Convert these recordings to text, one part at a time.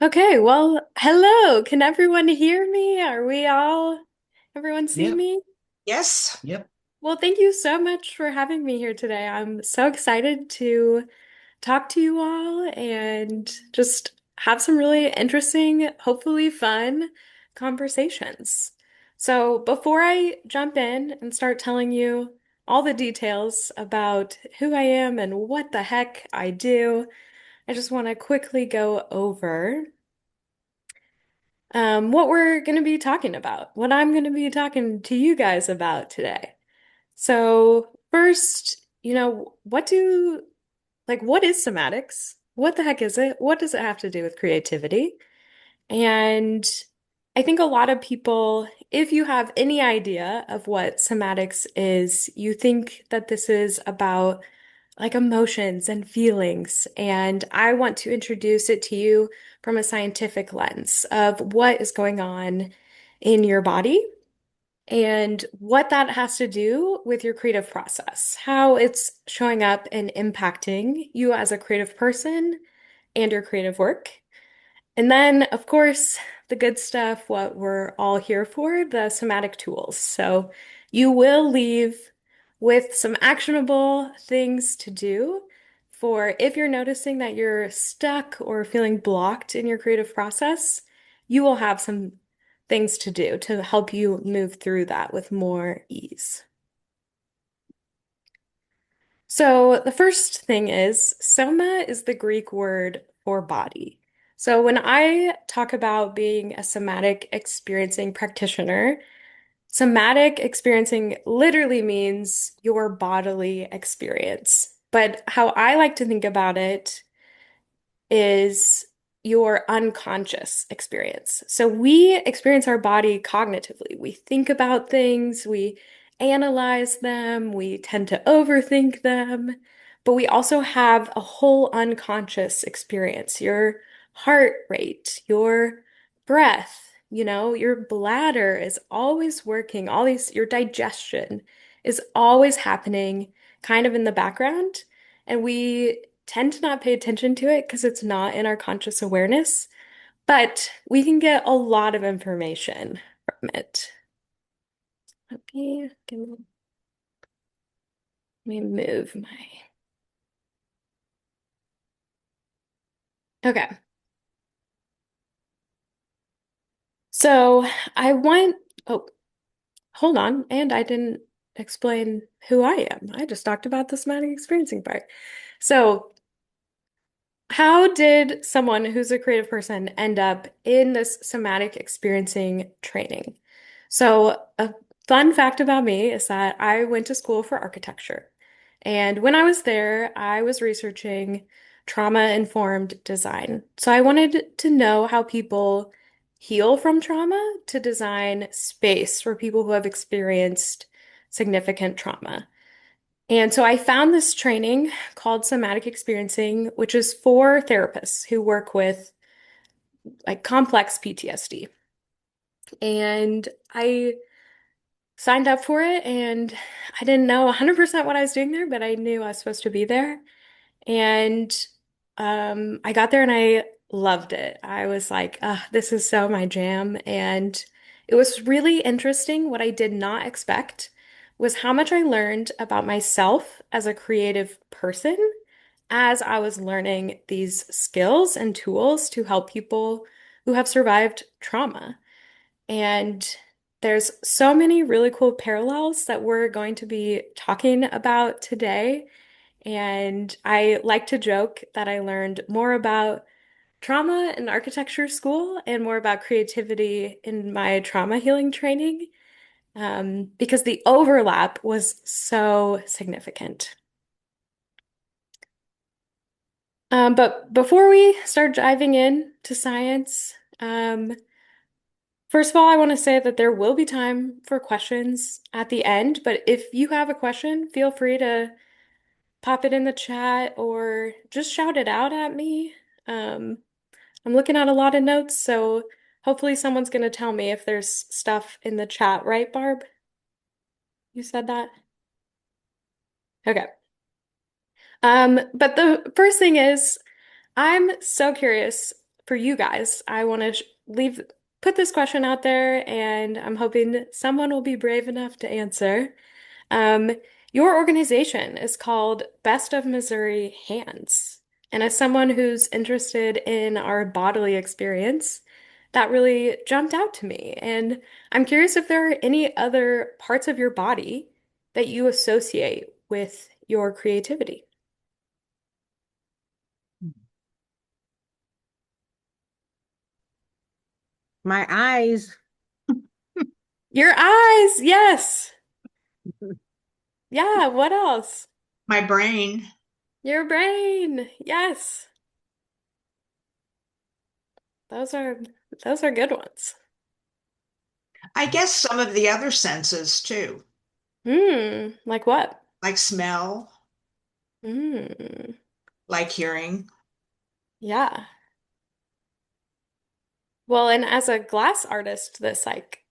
Okay, well, hello. Can everyone hear me? Everyone see Yep. me? Yes. Yep. Well, thank you so much for having me here today. I'm so excited to talk to you all and just have some really interesting, hopefully fun conversations. So, before I jump in and start telling you all the details about who I am and what the heck I do, I just want to quickly go over what we're going to be talking about, what I'm going to be talking to you guys about today. So, first, what is somatics? What the heck is it? What does it have to do with creativity? And I think a lot of people, if you have any idea of what somatics is, you think that this is about like emotions and feelings. And I want to introduce it to you from a scientific lens of what is going on in your body and what that has to do with your creative process, how it's showing up and impacting you as a creative person and your creative work. And then, of course, the good stuff, what we're all here for, the somatic tools. So you will leave with some actionable things to do for if you're noticing that you're stuck or feeling blocked in your creative process, you will have some things to do to help you move through that with more ease. So the first thing is soma is the Greek word for body. So when I talk about being a somatic experiencing practitioner, somatic experiencing literally means your bodily experience. But how I like to think about it is your unconscious experience. So we experience our body cognitively. We think about things, we analyze them, we tend to overthink them, but we also have a whole unconscious experience. Your heart rate, your breath, your bladder is always working, your digestion is always happening kind of in the background. And we tend to not pay attention to it because it's not in our conscious awareness, but we can get a lot of information from it. Let me move my. Okay. So I want, oh, hold on. And I didn't explain who I am. I just talked about the somatic experiencing part. So how did someone who's a creative person end up in this somatic experiencing training? So, a fun fact about me is that I went to school for architecture. And when I was there, I was researching trauma-informed design. So, I wanted to know how people heal from trauma to design space for people who have experienced significant trauma. And so I found this training called Somatic Experiencing, which is for therapists who work with like complex PTSD. And I signed up for it and I didn't know 100% what I was doing there, but I knew I was supposed to be there. And I got there and I loved it. I was like, this is so my jam. And it was really interesting. What I did not expect was how much I learned about myself as a creative person as I was learning these skills and tools to help people who have survived trauma. And there's so many really cool parallels that we're going to be talking about today. And I like to joke that I learned more about trauma in architecture school and more about creativity in my trauma healing training, because the overlap was so significant. But before we start diving in to science, first of all, I want to say that there will be time for questions at the end, but if you have a question, feel free to pop it in the chat or just shout it out at me. Um, I'm looking at a lot of notes, so hopefully someone's going to tell me if there's stuff in the chat, right, Barb? You said that? Okay. But the first thing is, I'm so curious. for you guys, I want to leave put this question out there, and I'm hoping someone will be brave enough to answer. Um, your organization is called Best of Missouri Hands. And as someone who's interested in our bodily experience, that really jumped out to me. And I'm curious if there are any other parts of your body that you associate with your creativity. My eyes, Your eyes, yes. Yeah, what else? My brain. Your brain, yes. Those are those are good ones. I guess some of the other senses too, Like what? like smell, Hmm. like hearing. Yeah. Well, and as a glass artist, this like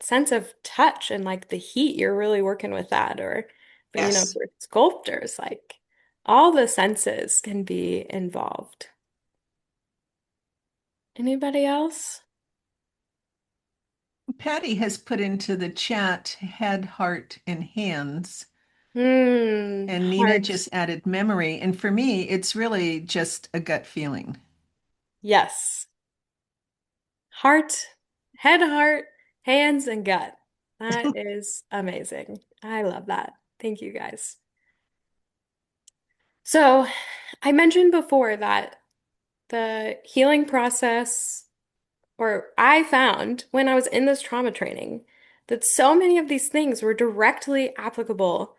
sense of touch and like the heat, you're really working with that. Or Yes. for sculptors, like all the senses can be involved. Anybody else? Patty has put into the chat head, heart, and hands. And Nina Heart. just added memory. And for me, it's really just a gut feeling. Yes. Heart, heart, hands, and gut. That is amazing. I love that. Thank you guys. So, I mentioned before that the healing process, or I found when I was in this trauma training, that so many of these things were directly applicable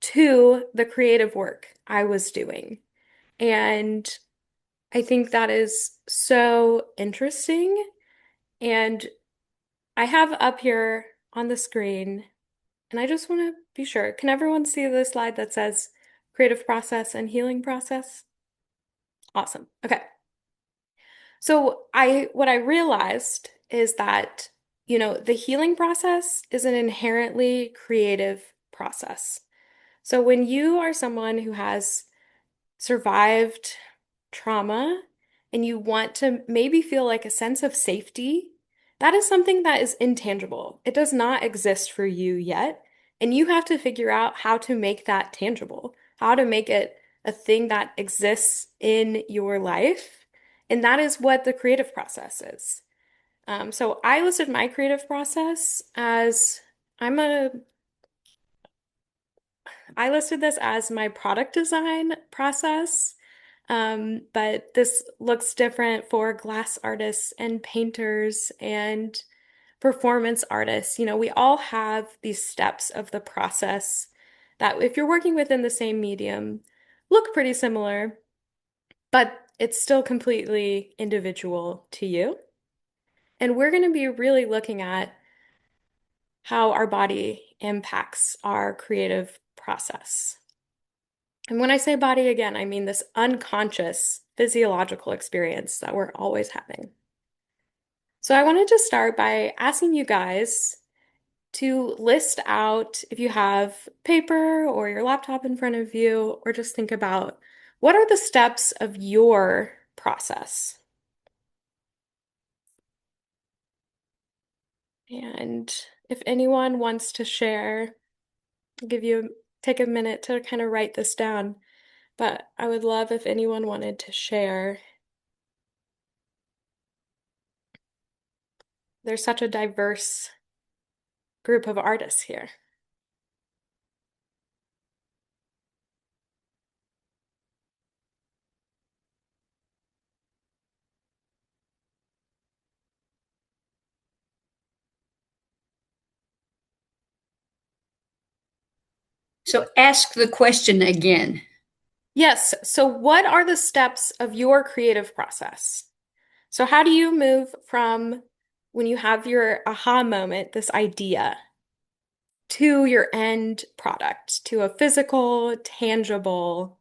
to the creative work I was doing. And I think that is so interesting. And I have up here on the screen, and I just want to be sure. Can everyone see the slide that says creative process and healing process? Awesome. Okay. So what I realized is that, the healing process is an inherently creative process. So when you are someone who has survived trauma and you want to maybe feel like a sense of safety, that is something that is intangible. It does not exist for you yet. And you have to figure out how to make that tangible, how to make it a thing that exists in your life. And that is what the creative process is. So I listed my creative process as I'm a I listed this as my product design process, but this looks different for glass artists and painters and performance artists. We all have these steps of the process that, if you're working within the same medium, look pretty similar, but it's still completely individual to you. And we're going to be really looking at how our body impacts our creative process. And when I say body again, I mean this unconscious physiological experience that we're always having. So I wanted to start by asking you guys to list out, if you have paper or your laptop in front of you, or just think about what are the steps of your process? And if anyone wants to share, I'll take a minute to kind of write this down. But I would love if anyone wanted to share. There's such a diverse group of artists here. So ask the question again. Yes, so what are the steps of your creative process? So how do you move from when you have your aha moment, this idea, to your end product, to a physical, tangible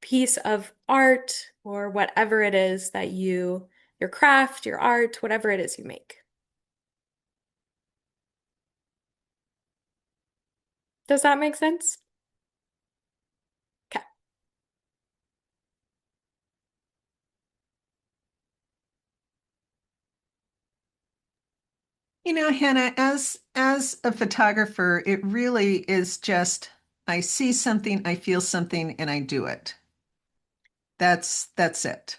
piece of art or whatever it is that your craft, your art, whatever it is you make? Does that make sense? Okay. Hannah, as a photographer, it really is just I see something, I feel something, and I do it. That's it.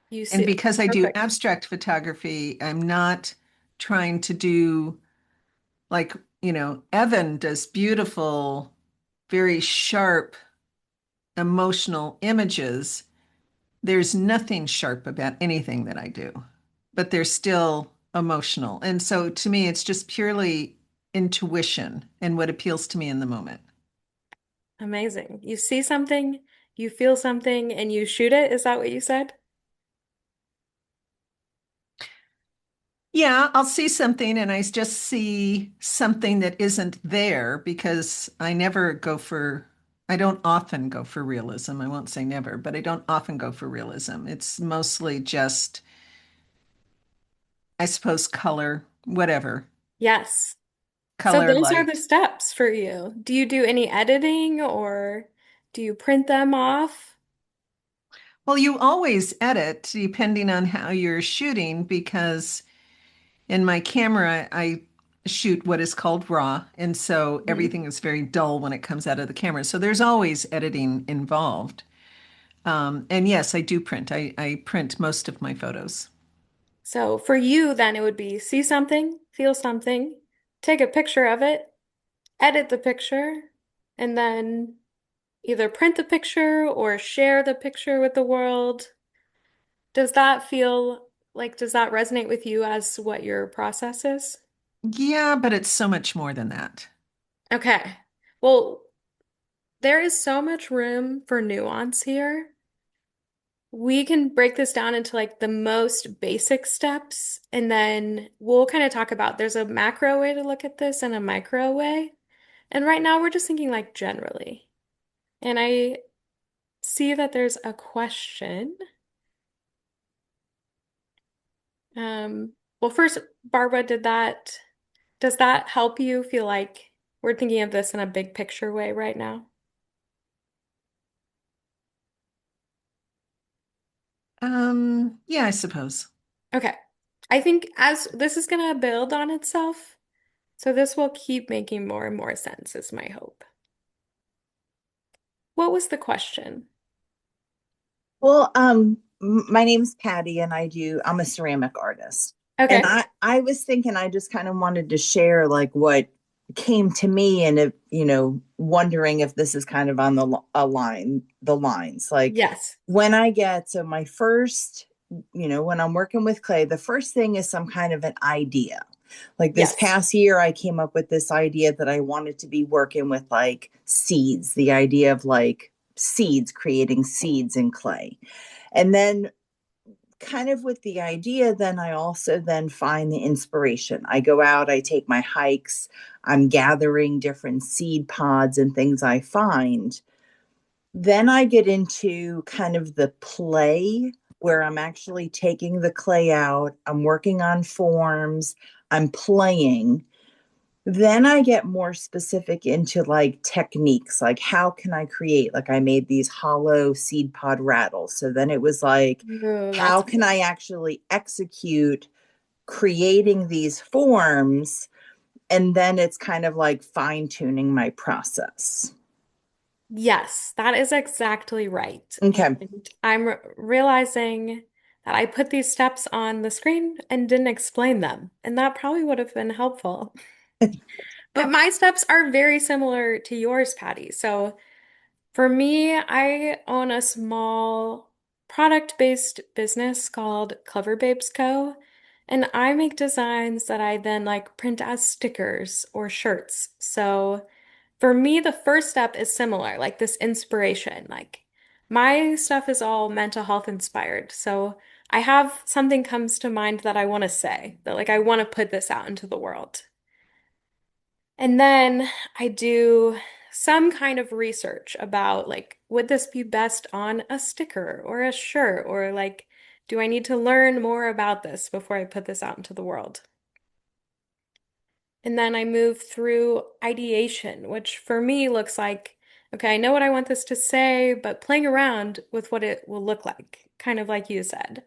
You And see, because I do perfect. abstract photography, I'm not trying to do like, Evan does beautiful, very sharp, emotional images. There's nothing sharp about anything that I do, but they're still emotional. And so to me, it's just purely intuition and what appeals to me in the moment. Amazing. You see something, you feel something, and you shoot it. Is that what you said? Yeah, I'll see something and I just see something that isn't there because I don't often go for realism. I won't say never, but I don't often go for realism. It's mostly just, I suppose, color, whatever, Yes. So color, those are the light. steps for you. Do you do any editing or do you print them off? Well, you always edit depending on how you're shooting because in my camera, I shoot what is called raw. And so Mhm. everything is very dull when it comes out of the camera. So there's always editing involved. And yes, I do print. I print most of my photos. So for you, then it would be see something, feel something, take a picture of it, edit the picture, and then either print the picture or share the picture with the world. Does that feel like, does that resonate with you as what your process is? Yeah, but it's so much more than that. Okay. Well, there is so much room for nuance here. We can break this down into like the most basic steps, and then we'll kind of talk about there's a macro way to look at this and a micro way. And right now we're just thinking like generally. And I see that there's a question. Well, first, Barbara, does that help you feel like we're thinking of this in a big picture way right now? Yeah, I suppose. Okay. I think as this is going to build on itself, so this will keep making more and more sense, is my hope. What was the question? Well, my name's Patty and I'm a ceramic artist. And Okay. I was thinking I just kind of wanted to share like what came to me and if, wondering if this is kind of on the lines. Like Yes. when I get so my first, when I'm working with clay, the first thing is some kind of an idea. Like this Yes. past year, I came up with this idea that I wanted to be working with like seeds, the idea of like seeds, creating seeds in clay. And then kind of with the idea, then I also then find the inspiration. I go out, I take my hikes, I'm gathering different seed pods and things I find. Then I get into kind of the play where I'm actually taking the clay out, I'm working on forms, I'm playing. Then I get more specific into like techniques, like how can I create? Like I made these hollow seed pod rattles. So then it was like, Ooh, how that's can I actually execute creating these forms? And then it's kind of like fine tuning my process. yes, that is exactly right. Okay. And I'm realizing that I put these steps on the screen and didn't explain them, and that probably would have been helpful. But my steps are very similar to yours, Patty. So for me, I own a small product-based business called Clever Babes Co. And I make designs that I then like print as stickers or shirts. So for me, the first step is similar, like this inspiration. Like my stuff is all mental health inspired. So I have something comes to mind that I want to say, that like I want to put this out into the world. And then I do some kind of research about like, would this be best on a sticker or a shirt? Or like, do I need to learn more about this before I put this out into the world? And then I move through ideation, which for me looks like, okay, I know what I want this to say, but playing around with what it will look like, kind of like you said.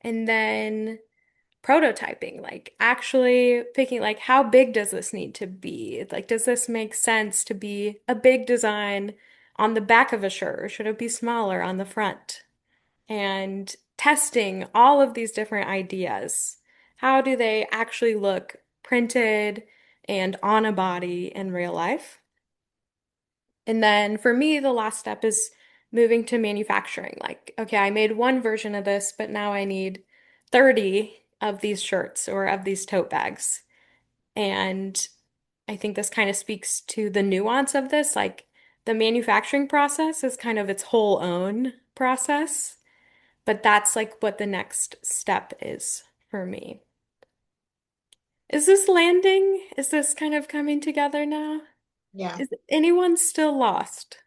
And then prototyping, like actually picking like how big does this need to be? Like, does this make sense to be a big design on the back of a shirt, or should it be smaller on the front? And testing all of these different ideas. How do they actually look printed and on a body in real life? And then for me, the last step is moving to manufacturing. Like, okay, I made one version of this, but now I need 30 of these shirts or of these tote bags. And I think this kind of speaks to the nuance of this. Like, the manufacturing process is kind of its whole own process, but that's like what the next step is for me. Is this landing? Is this kind of coming together now? Yeah. Is anyone still lost?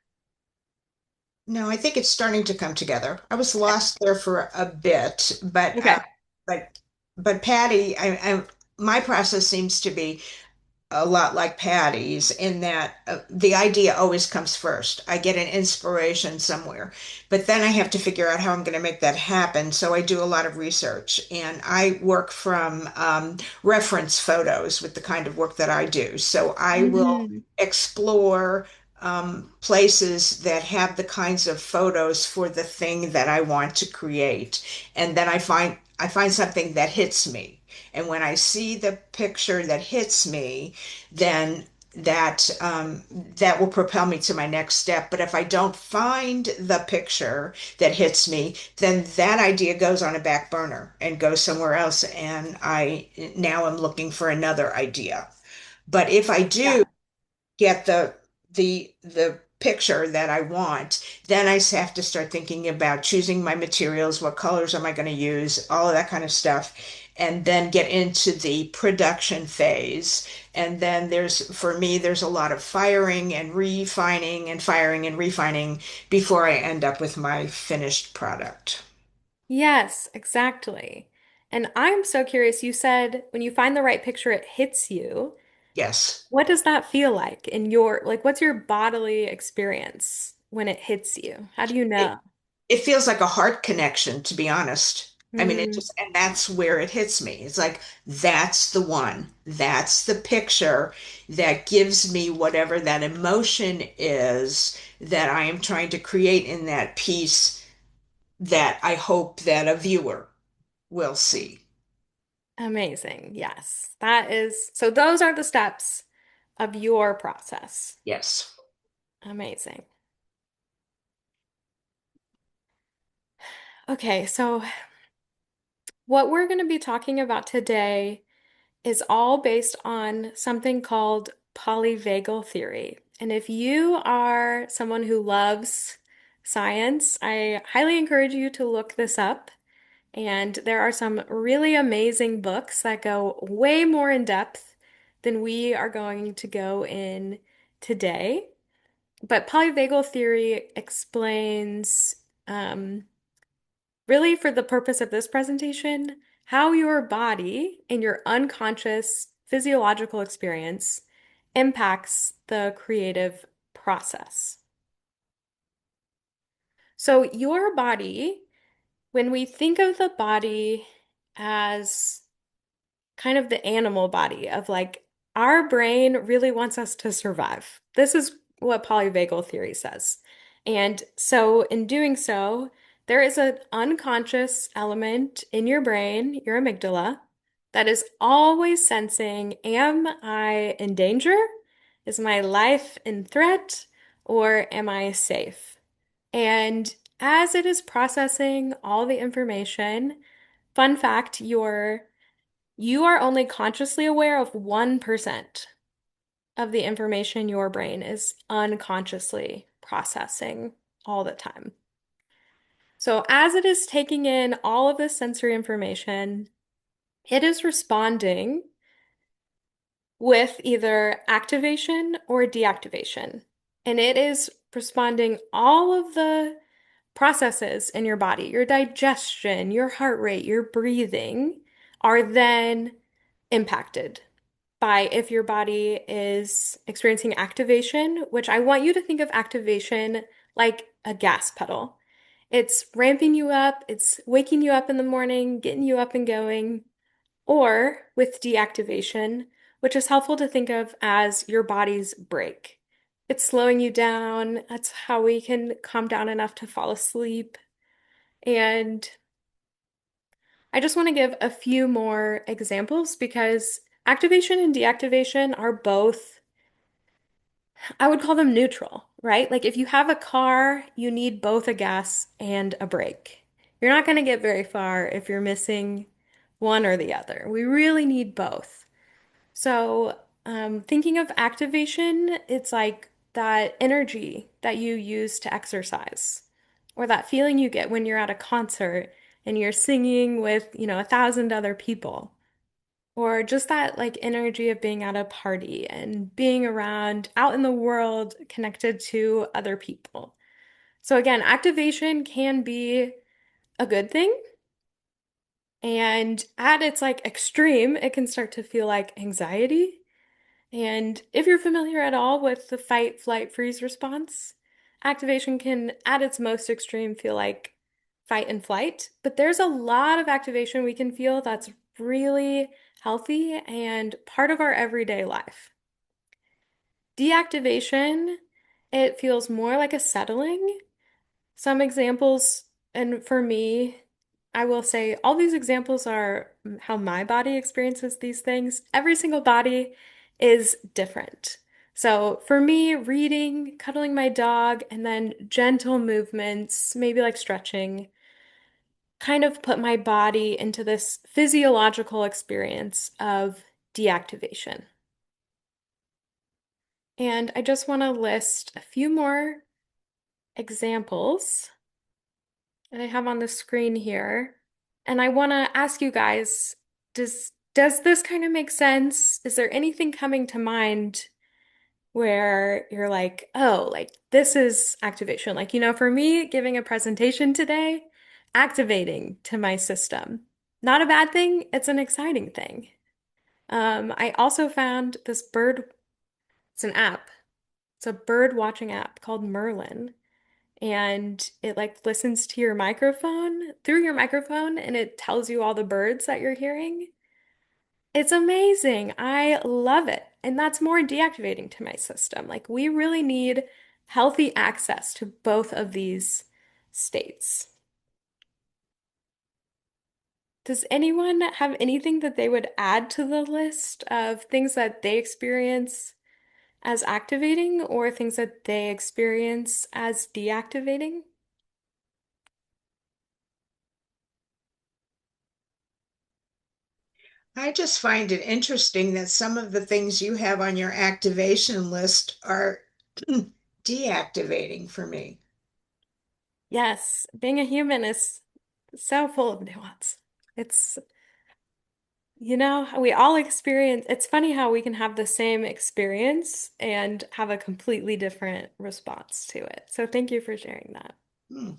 No, I think it's starting to come together. I was lost there for a bit, Okay. but but Patty, my process seems to be a lot like Patty's in that the idea always comes first. I get an inspiration somewhere, but then I have to figure out how I'm going to make that happen. So I do a lot of research and I work from reference photos with the kind of work that I do. So I will Mhm. explore places that have the kinds of photos for the thing that I want to create, and then I find something that hits me. And when I see the picture that hits me, then that will propel me to my next step. But if I don't find the picture that hits me, then that idea goes on a back burner and goes somewhere else. And I now am looking for another idea. But if I Yeah. do get the picture that I want, then I have to start thinking about choosing my materials, what colors am I going to use, all of that kind of stuff, and then get into the production phase. And then for me, there's a lot of firing and refining and firing and refining before I end up with my finished product. Yes, exactly. And I'm so curious, you said when you find the right picture, it hits you. Yes. What does that feel like in your, like, what's your bodily experience when it hits you? How do you know? It feels like a heart connection, to be honest. I mean, it Mm, just, and that's where it hits me. It's like, that's the one. That's the picture that gives me whatever that emotion is that I am trying to create in that piece that I hope that a viewer will see. amazing. Yes. That is, so those are the steps of your process. Yes. Amazing. Okay, so what we're going to be talking about today is all based on something called polyvagal theory. And if you are someone who loves science, I highly encourage you to look this up. And there are some really amazing books that go way more in depth than we are going to go in today. But polyvagal theory explains um, really, for the purpose of this presentation, how your body and your unconscious physiological experience impacts the creative process. So, your body, when we think of the body as kind of the animal body of like our brain really wants us to survive. This is what polyvagal theory says. And so, in doing so, there is an unconscious element in your brain, your amygdala, that is always sensing, am I in danger? Is my life in threat? Or am I safe? And as it is processing all the information, fun fact, you are only consciously aware of 1% of the information your brain is unconsciously processing all the time. So, as it is taking in all of this sensory information, it is responding with either activation or deactivation. And it is responding all of the processes in your body, your digestion, your heart rate, your breathing are then impacted by if your body is experiencing activation, which I want you to think of activation like a gas pedal. It's ramping you up, it's waking you up in the morning, getting you up and going. or with deactivation, which is helpful to think of as your body's break. It's slowing you down. That's how we can calm down enough to fall asleep. And I just want to give a few more examples because activation and deactivation are both, I would call them neutral, right? Like if you have a car, you need both a gas and a brake. You're not going to get very far if you're missing one or the other. We really need both. So, thinking of activation, it's like that energy that you use to exercise, or that feeling you get when you're at a concert and you're singing with, 1,000 other people, or just that like energy of being at a party and being around out in the world connected to other people. So, again, activation can be a good thing. And at its like extreme, it can start to feel like anxiety. And if you're familiar at all with the fight, flight, freeze response, activation can, at its most extreme, feel like fight and flight. But there's a lot of activation we can feel that's really healthy and part of our everyday life. Deactivation, it feels more like a settling. Some examples, and for me, I will say all these examples are how my body experiences these things. Every single body is different. So for me, reading, cuddling my dog, and then gentle movements, maybe like stretching, kind of put my body into this physiological experience of deactivation. And I just want to list a few more examples that I have on the screen here. And I want to ask you guys, does this kind of make sense? Is there anything coming to mind where you're like, oh, like this is activation? Like, for me, giving a presentation today, activating to my system. Not a bad thing, it's an exciting thing. I also found this bird, it's an app. It's a bird watching app called Merlin, and it like listens to your microphone through your microphone and it tells you all the birds that you're hearing. It's amazing. I love it. And that's more deactivating to my system. Like we really need healthy access to both of these states. Does anyone have anything that they would add to the list of things that they experience as activating or things that they experience as deactivating? I just find it interesting that some of the things you have on your activation list are deactivating for me. Yes, being a human is so full of nuance. It's, we all experience, it's funny how we can have the same experience and have a completely different response to it. So thank you for sharing that. Hmm.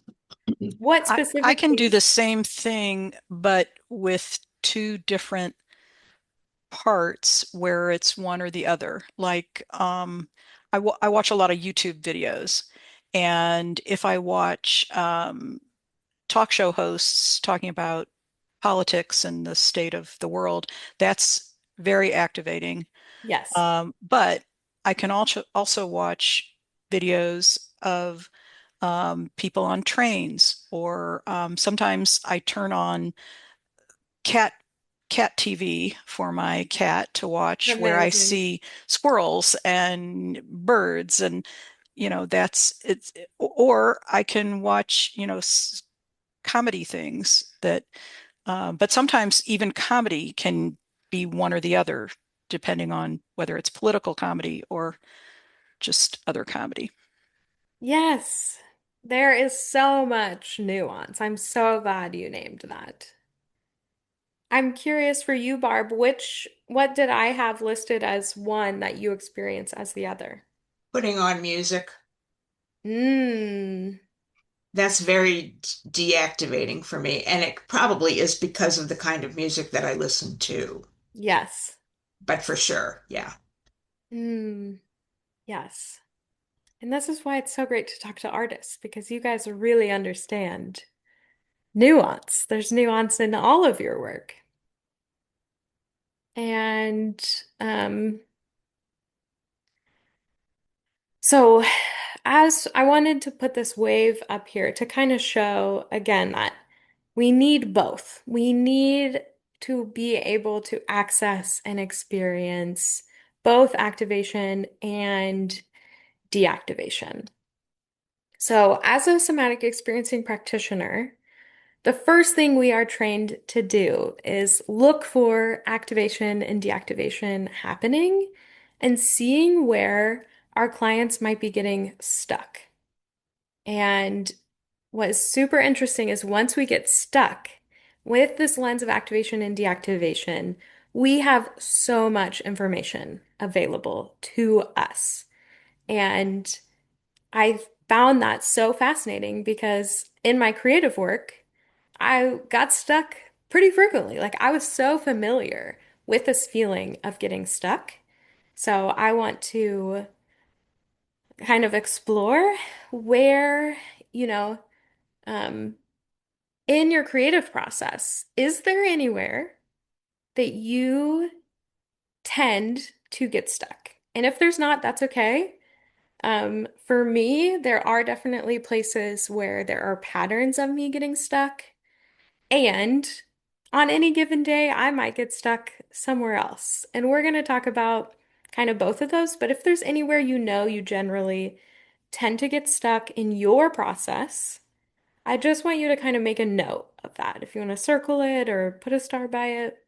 What I can do specifically? the same thing, but with two different parts where it's one or the other. Like, I watch a lot of YouTube videos, and if I watch talk show hosts talking about politics and the state of the world, that's very activating. Yes, But I can also watch videos of people on trains, or sometimes I turn on cat cat TV for my cat to watch, where I amazing. see squirrels and birds, and that's it's. Or I can watch comedy things that, but sometimes even comedy can be one or the other, depending on whether it's political comedy or just other comedy. Yes, there is so much nuance. I'm so glad you named that. I'm curious for you, Barb, what did I have listed as one that you experience as the other? Putting on music, Mm, that's very deactivating for me. And it probably is because of the kind of music that I listen to. yes. But for sure, yeah. Mm, yes. And this is why it's so great to talk to artists because you guys really understand nuance. There's nuance in all of your work. And um, so as I wanted to put this wave up here to kind of show again that we need both. We need to be able to access and experience both activation and deactivation. So, as a somatic experiencing practitioner, the first thing we are trained to do is look for activation and deactivation happening and seeing where our clients might be getting stuck. And what is super interesting is once we get stuck with this lens of activation and deactivation, we have so much information available to us. And I found that so fascinating because in my creative work, I got stuck pretty frequently. Like I was so familiar with this feeling of getting stuck. So I want to kind of explore where, you know, um, in your creative process, is there anywhere that you tend to get stuck? And if there's not, that's okay. For me, there are definitely places where there are patterns of me getting stuck. And on any given day, I might get stuck somewhere else. And we're going to talk about kind of both of those. But if there's anywhere you know you generally tend to get stuck in your process, I just want you to kind of make a note of that. If you want to circle it or put a star by it.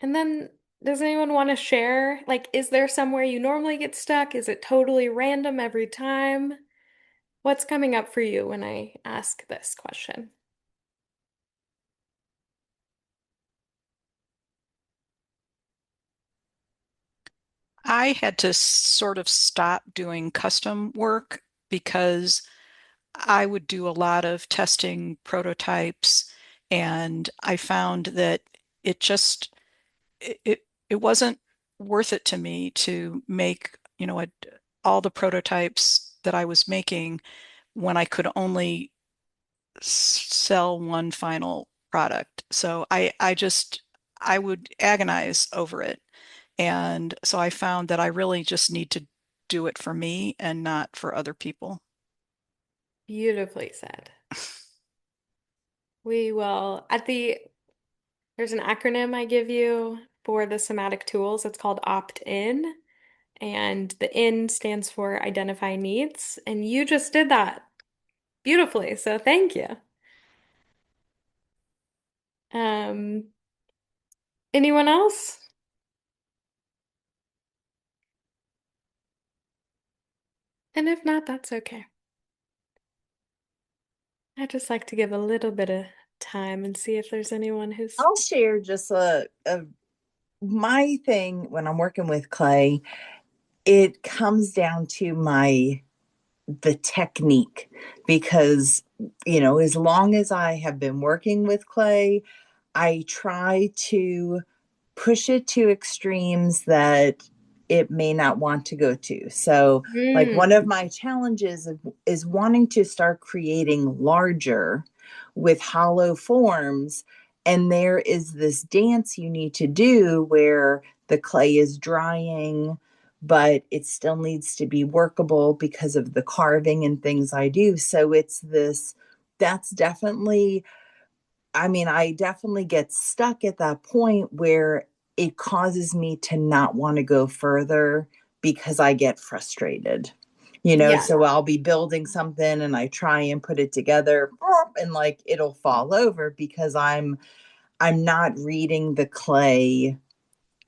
And then, does anyone want to share? Like, is there somewhere you normally get stuck? Is it totally random every time? What's coming up for you when I ask this question? I had to sort of stop doing custom work because I would do a lot of testing prototypes, and I found that it just it wasn't worth it to me to make, all the prototypes that I was making when I could only sell one final product. So I would agonize over it. And so I found that I really just need to do it for me and not for other people. Beautifully said. We will, there's an acronym I give you for the somatic tools. It's called opt-in, and the N stands for identify needs. And you just did that beautifully. So thank you. Um, Anyone else? And if not, that's okay. I just like to give a little bit of time and see if there's anyone who's I'll share just a my thing when I'm working with clay. It comes down to the technique, because as long as I have been working with clay, I try to push it to extremes that it may not want to go to. So, like, one Mm, of my challenges is wanting to start creating larger with hollow forms. And there is this dance you need to do where the clay is drying, but it still needs to be workable because of the carving and things I do. So, that's definitely, I mean, I definitely get stuck at that point where it causes me to not want to go further because I get frustrated. yeah, So I'll be building something and I try and put it together and like it'll fall over because I'm not reading the clay,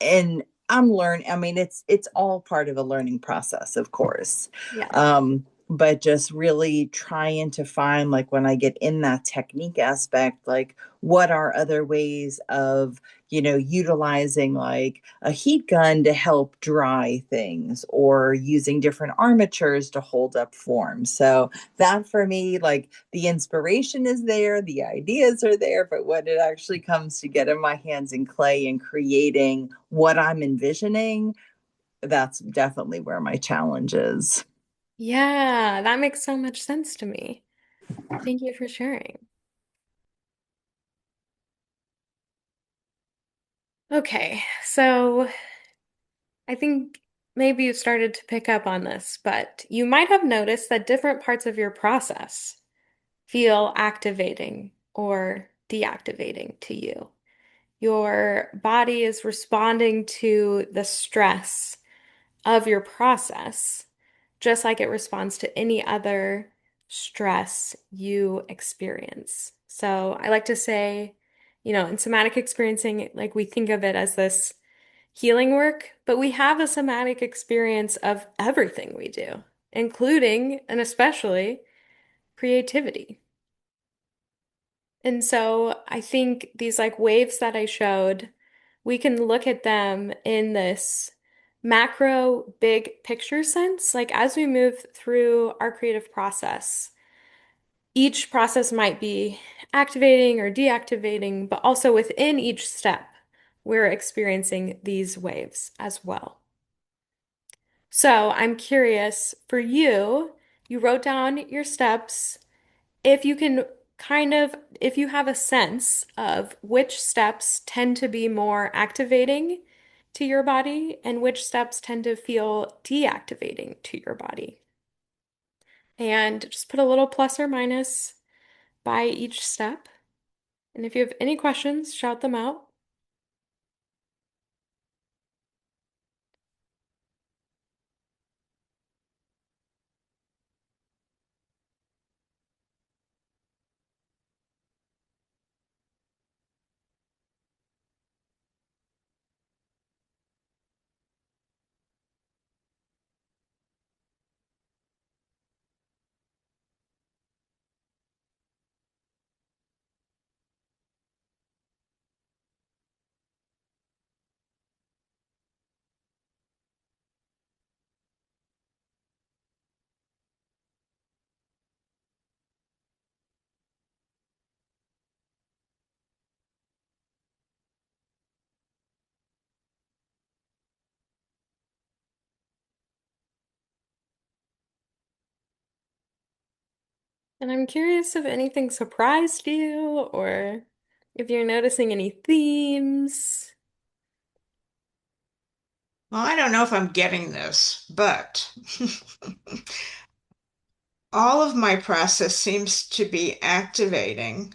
and I'm learning. I mean, it's all part of a learning process, of course. yeah. Um, but just really trying to find, like, when I get in that technique aspect, like what are other ways of, utilizing like a heat gun to help dry things, or using different armatures to hold up forms. So that, for me, like, the inspiration is there, the ideas are there, but when it actually comes to getting my hands in clay and creating what I'm envisioning, that's definitely where my challenge is. Yeah, that makes so much sense to me. Thank you for sharing. Okay, so I think maybe you started to pick up on this, but you might have noticed that different parts of your process feel activating or deactivating to you. Your body is responding to the stress of your process, just like it responds to any other stress you experience. So I like to say, in somatic experiencing, like we think of it as this healing work, but we have a somatic experience of everything we do, including and especially creativity. And so I think these like waves that I showed, we can look at them in this macro big picture sense. Like as we move through our creative process, each process might be activating or deactivating, but also within each step, we're experiencing these waves as well. So I'm curious for you, you wrote down your steps. If you can if you have a sense of which steps tend to be more activating to your body and which steps tend to feel deactivating to your body. And just put a little plus or minus by each step. And if you have any questions, shout them out. And I'm curious if anything surprised you or if you're noticing any themes. Well, I don't know if I'm getting this, but all of my process seems to be activating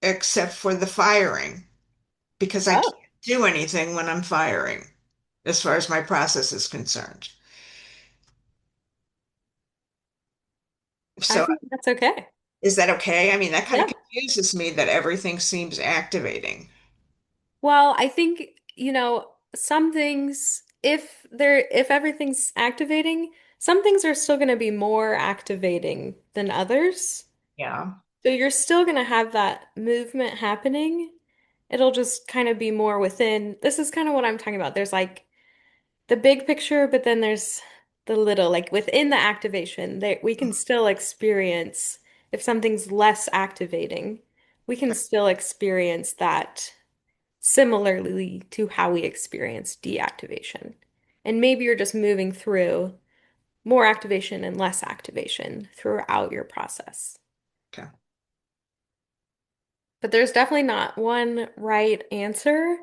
except for the firing, because I can't Oh, do anything when I'm firing as far as my process is concerned. I So think that's okay. is that okay? I mean, that kind of Yeah. confuses me that everything seems activating. Well, I think, some things, if everything's activating, some things are still going to be more activating than others. Yeah. So you're still going to have that movement happening. It'll just kind of be more within. This is kind of what I'm talking about. There's like the big picture, but then there's the little, like within the activation, there we can still experience if something's less activating, we can still experience that similarly to how we experience deactivation. And maybe you're just moving through more activation and less activation throughout your process. Okay. But there's definitely not one right answer.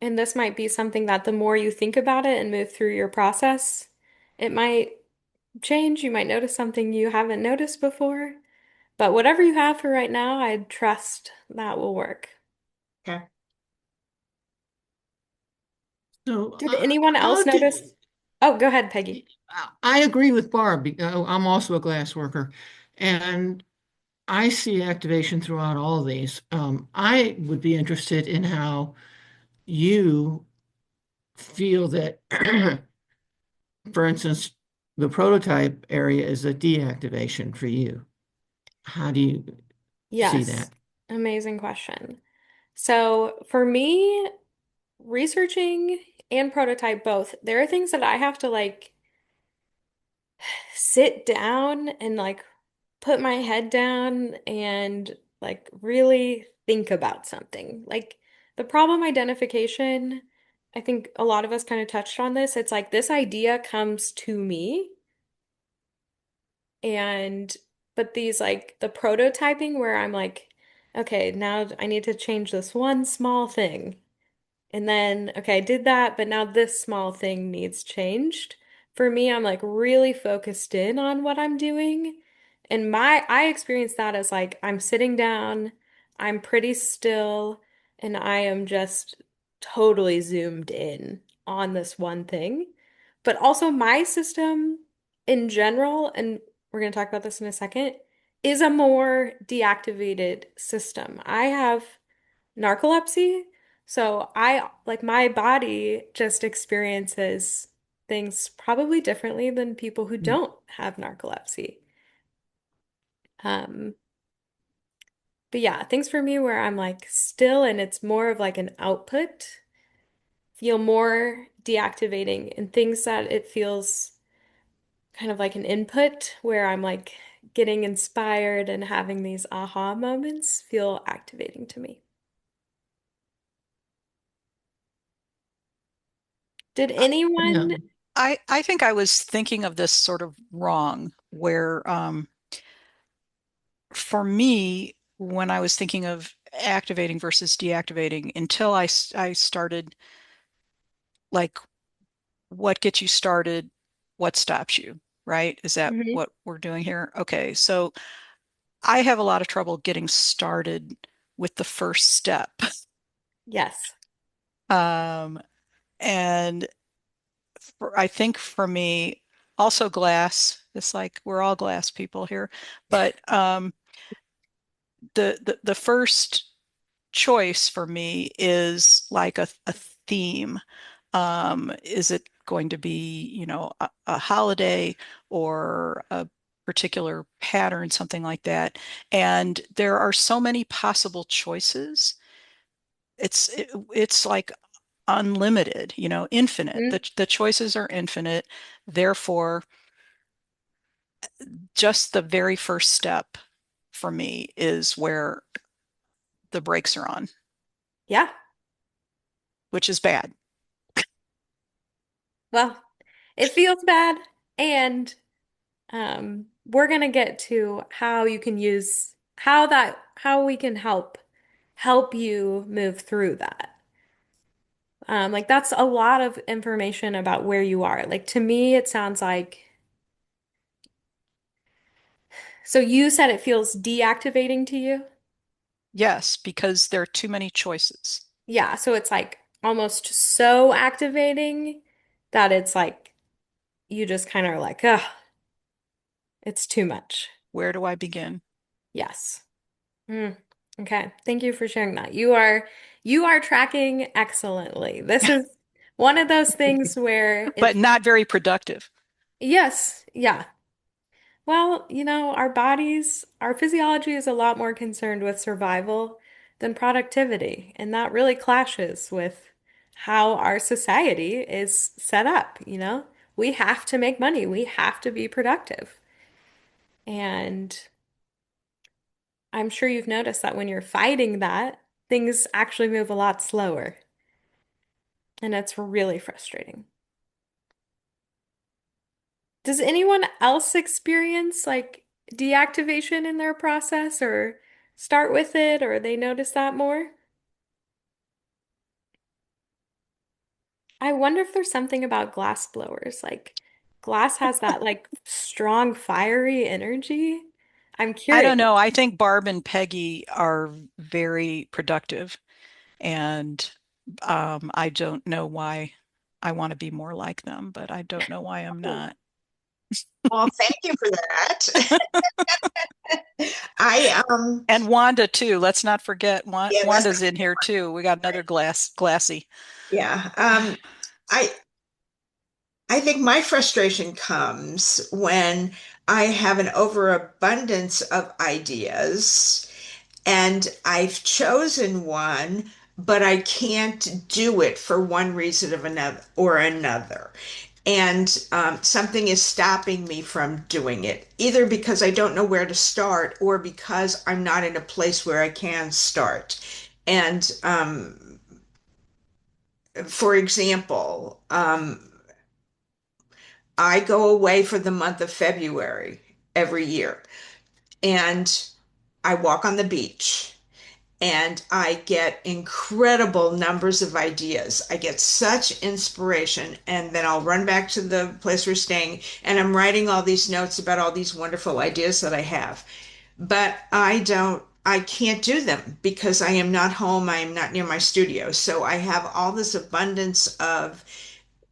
And this might be something that the more you think about it and move through your process, it might change. You might notice something you haven't noticed before. But whatever you have for right now, I'd trust that will work. Okay. So, Did anyone how else do notice? Oh, go ahead, Peggy. I agree with Barb. I'm also a glass worker, and I see activation throughout all of these. I would be interested in how you feel that, for instance, the prototype area is a deactivation for you. How do you see Yes. that? Amazing question. So for me, researching and prototype both, there are things that I have to like sit down and like put my head down and like really think about something. Like the problem identification, I think a lot of us kind of touched on this. It's like this idea comes to me and but these like the prototyping where I'm like, okay, now I need to change this one small thing. And then, okay, I did that, but now this small thing needs changed. For me, I'm like really focused in on what I'm doing. And I experience that as like I'm sitting down, I'm pretty still, and I am just totally zoomed in on this one thing. But also my system in general, and we're going to talk about this in a second, is a more deactivated system. I have narcolepsy. So I like my body just experiences things probably differently than people who don't have narcolepsy. Um, but yeah, things for me where I'm like still and it's more of like an output feel more deactivating and things that it feels kind of like an input where I'm like getting inspired and having these aha moments feel activating to me. Did Yeah. anyone? I think I was thinking of this sort of wrong, where for me, when I was thinking of activating versus deactivating, until I started like what gets you started, what stops you, right? Is that Mhm. what we're doing here? Okay, so I have a lot of trouble getting started with the first step. Yes. Um, and I think for me, also glass, it's like we're all glass people here, but the first choice for me is like a theme. Is it going to be, a holiday or a particular pattern, something like that? And there are so many possible choices. It's like unlimited, infinite. Mhm. The choices are infinite. Therefore, just the very first step for me is where the brakes are on, Yeah. which is bad. Well, it feels bad, and we're gonna get to how you can use how we can help you move through that. Like that's a lot of information about where you are. Like to me, it sounds like so you said it feels deactivating to you? Yes, because there are too many choices. Yeah, so it's like almost so activating that it's like you just kind of are like, ugh, it's too much. Where do I begin? Yes. Mm, okay. Thank you for sharing that. You are tracking excellently. This is one of those things where But it's not very productive. yes, yeah. Well, our physiology is a lot more concerned with survival than productivity, and that really clashes with how our society is set up. We have to make money. We have to be productive. And I'm sure you've noticed that when you're fighting that, things actually move a lot slower. And it's really frustrating. Does anyone else experience like deactivation in their process or start with it or they notice that more? I wonder if there's something about glass blowers. Like glass has that like strong fiery energy. I'm I don't curious. know. I think Barb and Peggy are very productive, and I don't know why I want to be more like them, but I don't know why I'm not. Well, thank you for that. I And Wanda too. Let's not forget yeah, let's Wanda's in here too. We got another glassy. yeah. I I think my frustration comes when I have an overabundance of ideas and I've chosen one, but I can't do it for one reason of another or another. And something is stopping me from doing it, either because I don't know where to start or because I'm not in a place where I can start. And for example, I go away for the month of February every year and I walk on the beach and I get incredible numbers of ideas. I get such inspiration, and then I'll run back to the place we're staying and I'm writing all these notes about all these wonderful ideas that I have. But I can't do them because I am not home. I am not near my studio. So I have all this abundance of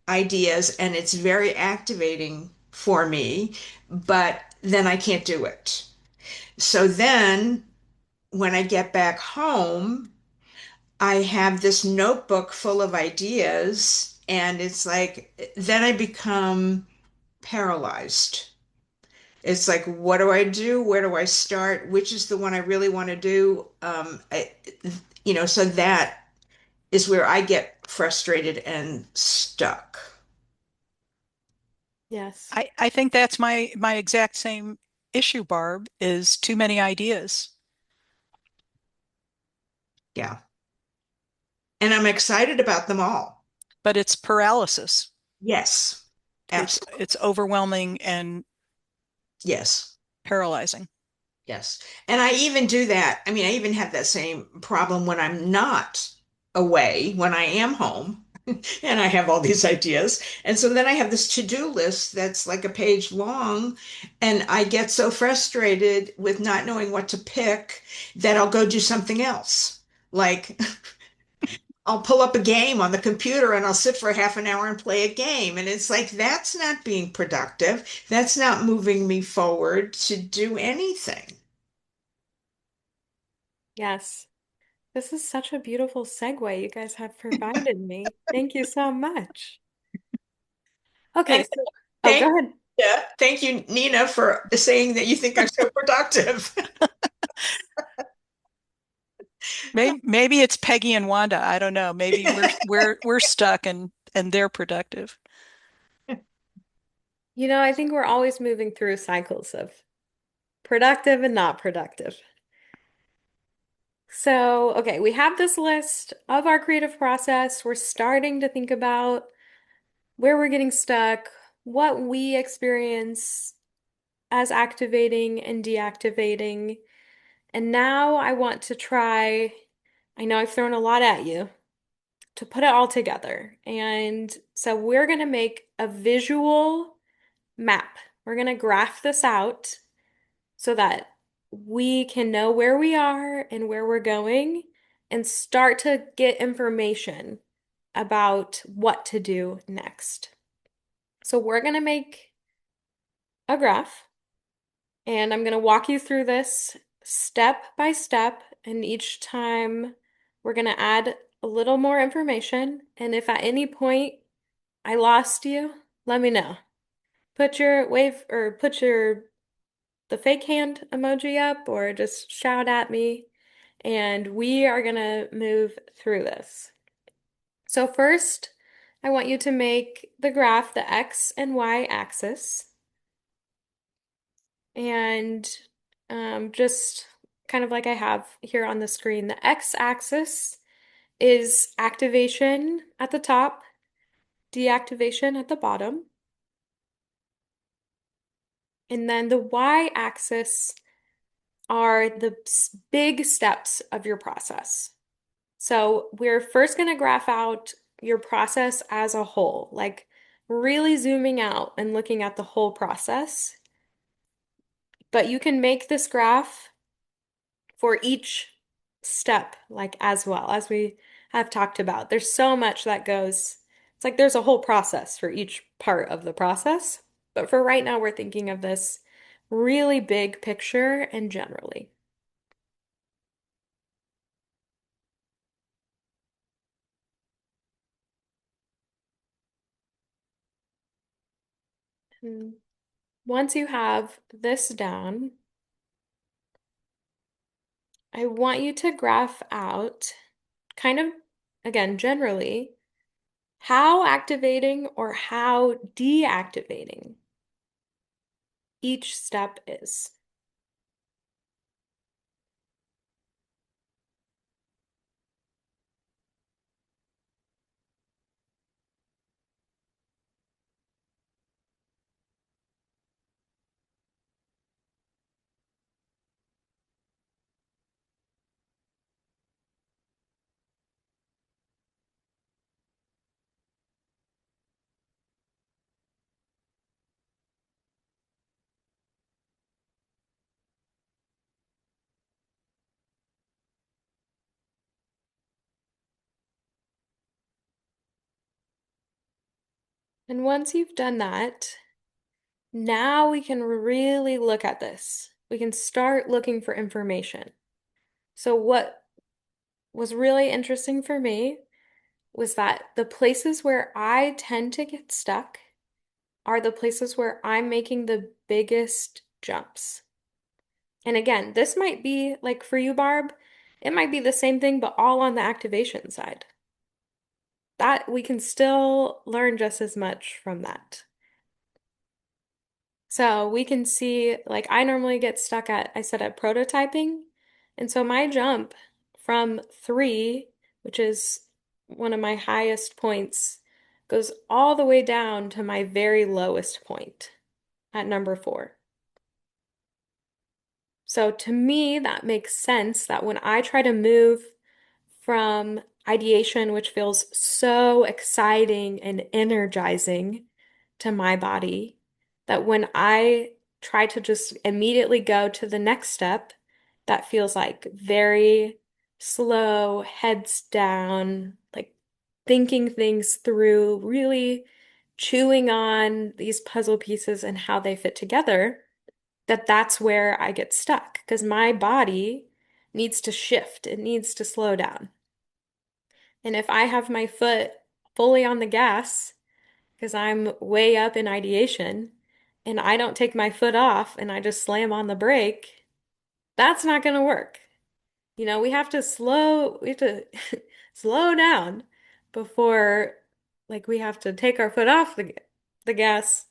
ideas and it's very activating for me, but then I can't do it. So then when I get back home, I have this notebook full of ideas, and it's like, then I become paralyzed. It's like, what do I do? Where do I start? Which is the one I really want to do? So that is where I get frustrated and stuck. Yes. I think that's my exact same issue, Barb, is too many ideas. Yeah. And I'm excited about them all. But it's paralysis. Yes, absolutely. It's overwhelming and Yes. paralyzing. Yes. And I even do that. I mean, I even have that same problem when I'm not away, when I am home, and I have all these ideas. And so then I have this to-do list that's like a page long, and I get so frustrated with not knowing what to pick that I'll go do something else. Like I'll pull up a game on the computer and I'll sit for half an hour and play a game. And it's like, that's not being productive. That's not moving me forward to do anything. Yes. This is such a beautiful segue you guys have provided me. Thank you so much. Okay, And so oh, thank go ahead. thank you, Nina, for saying that you think I'm so productive. Maybe it's Peggy and Wanda. I don't know. Maybe we're stuck and they're productive. I think we're always moving through cycles of productive and not productive. So, okay, we have this list of our creative process. We're starting to think about where we're getting stuck, what we experience as activating and deactivating. And now I want to try, I know I've thrown a lot at you, to put it all together. And so we're going to make a visual map. We're going to graph this out so that we can know where we are and where we're going and start to get information about what to do next. So we're going to make a graph and I'm going to walk you through this step by step. And each time we're going to add a little more information. And if at any point I lost you, let me know. Put your wave or put your the fake hand emoji up or just shout at me. And we are going to move through this. So first, I want you to make the graph the X and Y axis. And just kind of like I have here on the screen, the X axis is activation at the top, deactivation at the bottom. And then the Y axis are the big steps of your process. So we're first going to graph out your process as a whole, like really zooming out and looking at the whole process. But you can make this graph for each step, like as well as we have talked about. There's so much that goes, it's like there's a whole process for each part of the process. But for right now, we're thinking of this really big picture and generally. Mm. Once you have this down, I want you to graph out kind of, again, generally, how activating or how deactivating each step is. And once you've done that, now we can really look at this. We can start looking for information. So, what was really interesting for me was that the places where I tend to get stuck are the places where I'm making the biggest jumps. And again, this might be like for you, Barb, it might be the same thing, but all on the activation side. That we can still learn just as much from that. So we can see, like, I normally get stuck at, I said at prototyping. And so my jump from 3, which is one of my highest points, goes all the way down to my very lowest point at number 4. So to me, that makes sense that when I try to move from ideation, which feels so exciting and energizing to my body, that when I try to just immediately go to the next step, that feels like very slow, heads down, like thinking things through, really chewing on these puzzle pieces and how they fit together, that's where I get stuck because my body needs to shift. It needs to slow down. And if I have my foot fully on the gas because I'm way up in ideation and I don't take my foot off and I just slam on the brake, that's not going to work. We have to slow down before like we have to take our foot off the gas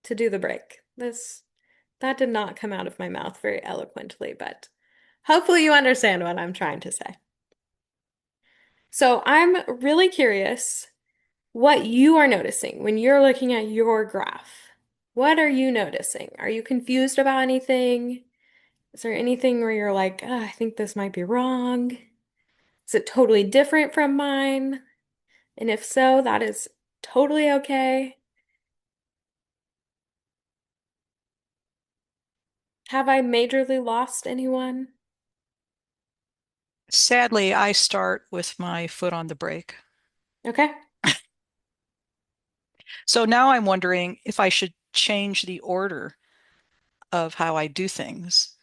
to do the brake. That did not come out of my mouth very eloquently, but hopefully you understand what I'm trying to say. So I'm really curious what you are noticing when you're looking at your graph. What are you noticing? Are you confused about anything? Is there anything where you're like, oh, I think this might be wrong? Is it totally different from mine? And if so, that is totally okay. Have I majorly lost anyone? Sadly, I start with my foot on the brake. Okay. So now I'm wondering if I should change the order of how I do things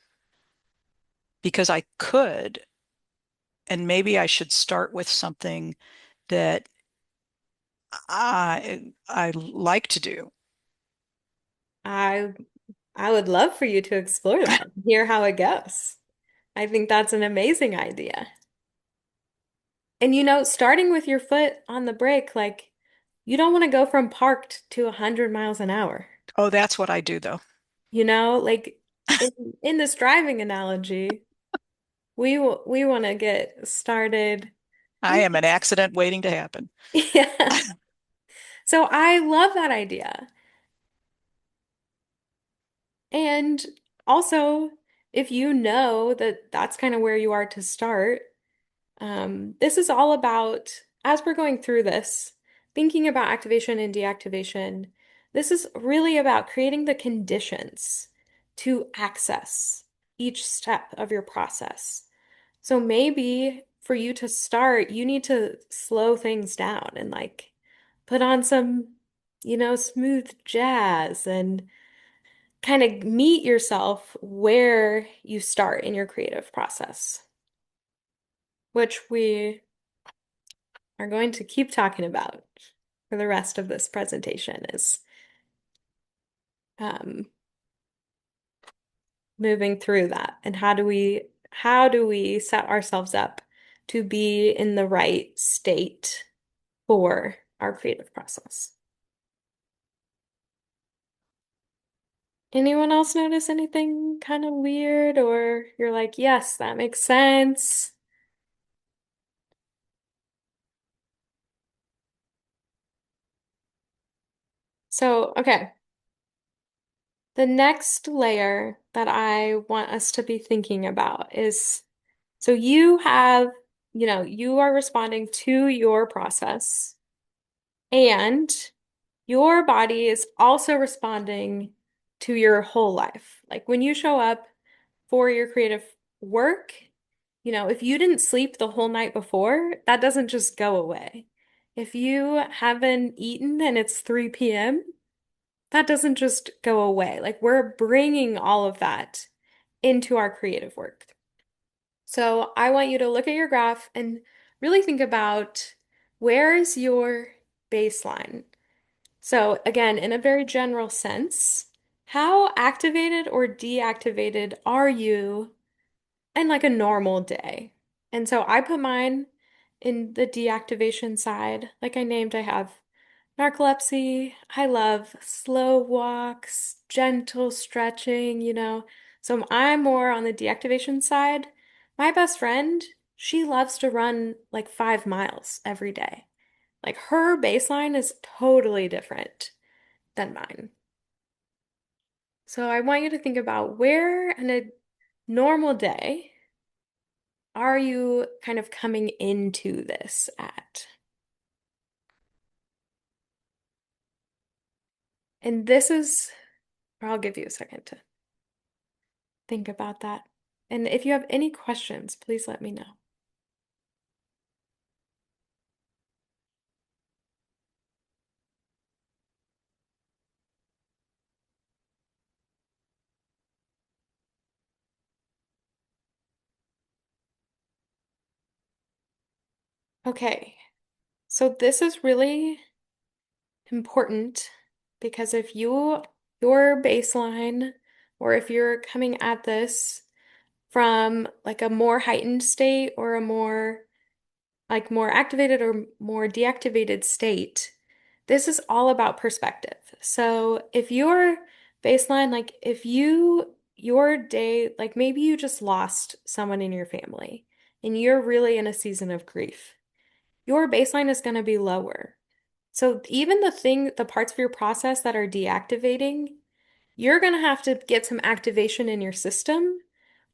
because I could, and maybe I should start with something that I like to do. I I would love for you to explore that, hear how it goes. I think that's an amazing idea. And starting with your foot on the brake, like you don't want to go from parked to 100 miles an hour. Oh, that's what I do though. Like in this driving analogy, we want to get started. I am an accident waiting to happen. Yeah. So I love that idea. And also, if you know that that's kind of where you are to start, this is all about, as we're going through this, thinking about activation and deactivation, this is really about creating the conditions to access each step of your process. So maybe for you to start, you need to slow things down and like put on some, smooth jazz and kind of meet yourself where you start in your creative process, which we are going to keep talking about for the rest of this presentation is um, moving through that, and how do we set ourselves up to be in the right state for our creative process? Anyone else notice anything kind of weird, or you're like, yes, that makes sense? So, okay, the next layer that I want us to be thinking about is, so you have, you are responding to your process, and your body is also responding to your whole life. Like when you show up for your creative work, if you didn't sleep the whole night before, that doesn't just go away. If you haven't eaten and it's 3 p.m., that doesn't just go away. Like we're bringing all of that into our creative work. So I want you to look at your graph and really think about, where is your baseline? So again, in a very general sense, how activated or deactivated are you in like a normal day? And so I put mine in the deactivation side. Like I named, I have narcolepsy. I love slow walks, gentle stretching. So I'm more on the deactivation side. My best friend, she loves to run like 5 miles every day. Like her baseline is totally different than mine. So I want you to think about, where in a normal day are you kind of coming into this at? And this is, or I'll give you a second to think about that. And if you have any questions, please let me know. Okay, so this is really important, because if your baseline, or if you're coming at this from like a more heightened state, or a more activated or more deactivated state, this is all about perspective. So if your baseline, like if your day, like maybe you just lost someone in your family and you're really in a season of grief, your baseline is going to be lower. So even the parts of your process that are deactivating, you're going to have to get some activation in your system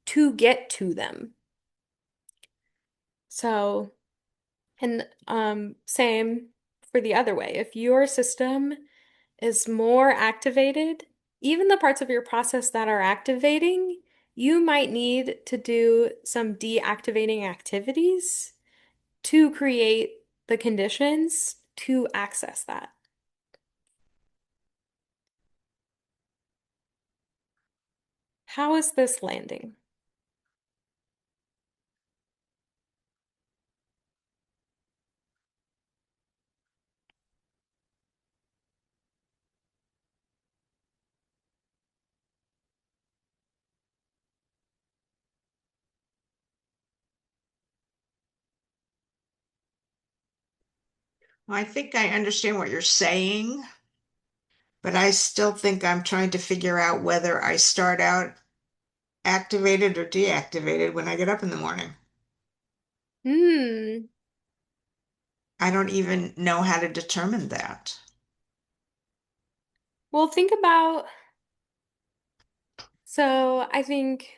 to get to them. So, and same for the other way. If your system is more activated, even the parts of your process that are activating, you might need to do some deactivating activities to create the conditions to access that. How is this landing? I think I understand what you're saying, but I still think I'm trying to figure out whether I start out activated or deactivated when I get up in the morning. Hmm. I don't even know how to determine that. Well, think about, so I think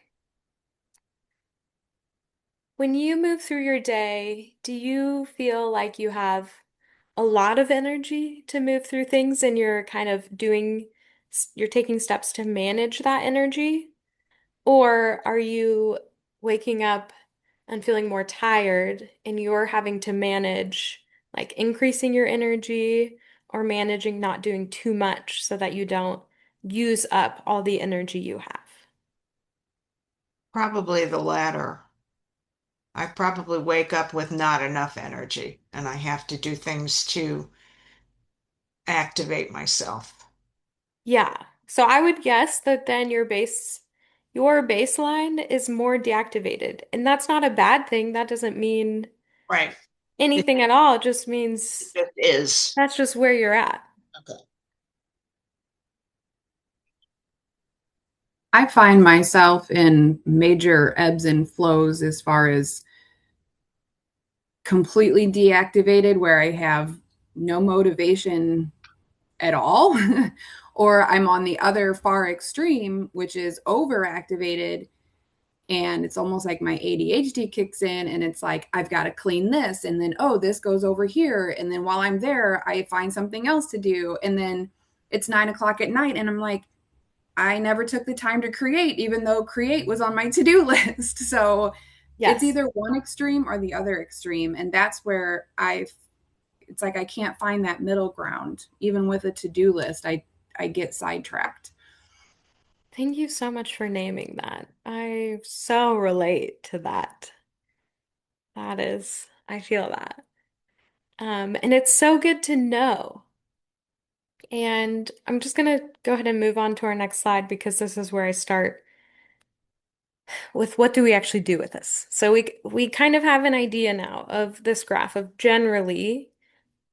when you move through your day, do you feel like you have a lot of energy to move through things, and you're kind of you're taking steps to manage that energy? Or are you waking up and feeling more tired, and you're having to manage like increasing your energy, or managing not doing too much so that you don't use up all the energy you have? Probably the latter. I probably wake up with not enough energy and I have to do things to activate myself. Yeah. So I would guess that then your baseline is more deactivated. And that's not a bad thing. That doesn't mean Right. It, anything at all. It just It means just is. that's just where you're at. Okay. I find myself in major ebbs and flows as far as completely deactivated, where I have no motivation at all, or I'm on the other far extreme, which is overactivated. And it's almost like my ADHD kicks in, and it's like, I've got to clean this. And then, oh, this goes over here. And then while I'm there, I find something else to do. And then it's 9 o'clock at night, and I'm like, I never took the time to create, even though create was on my to-do list. So it's Yes. either one extreme or the other extreme. And that's where it's like I can't find that middle ground. Even with a to-do list, I get sidetracked. Thank you so much for naming that. I so relate to that. I feel that. And it's so good to know. And I'm just gonna go ahead and move on to our next slide because this is where I start with what do we actually do with this. So we kind of have an idea now of this graph of generally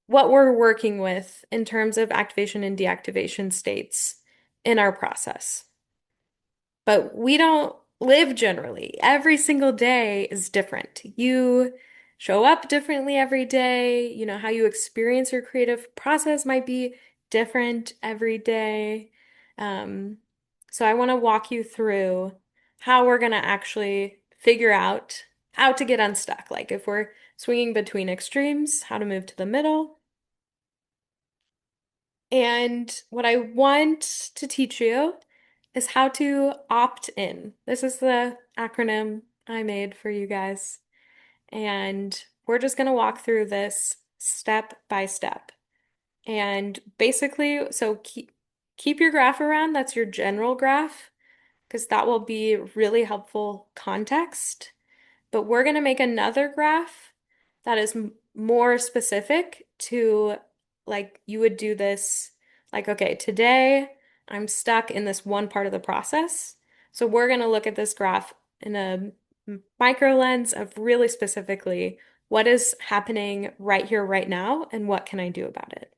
what we're working with in terms of activation and deactivation states in our process. But we don't live generally. Every single day is different. You show up differently every day. You know, how you experience your creative process might be different every day. Um, so I want to walk you through how we're going to actually figure out how to get unstuck. Like if we're swinging between extremes, how to move to the middle. And what I want to teach you is how to opt in. This is the acronym I made for you guys. And we're just going to walk through this step by step. And basically, so keep your graph around. That's your general graph, because that will be really helpful context. But we're going to make another graph that is more specific to like you would do this like, okay, today I'm stuck in this one part of the process. So we're going to look at this graph in a micro lens of really specifically what is happening right here, right now, and what can I do about it.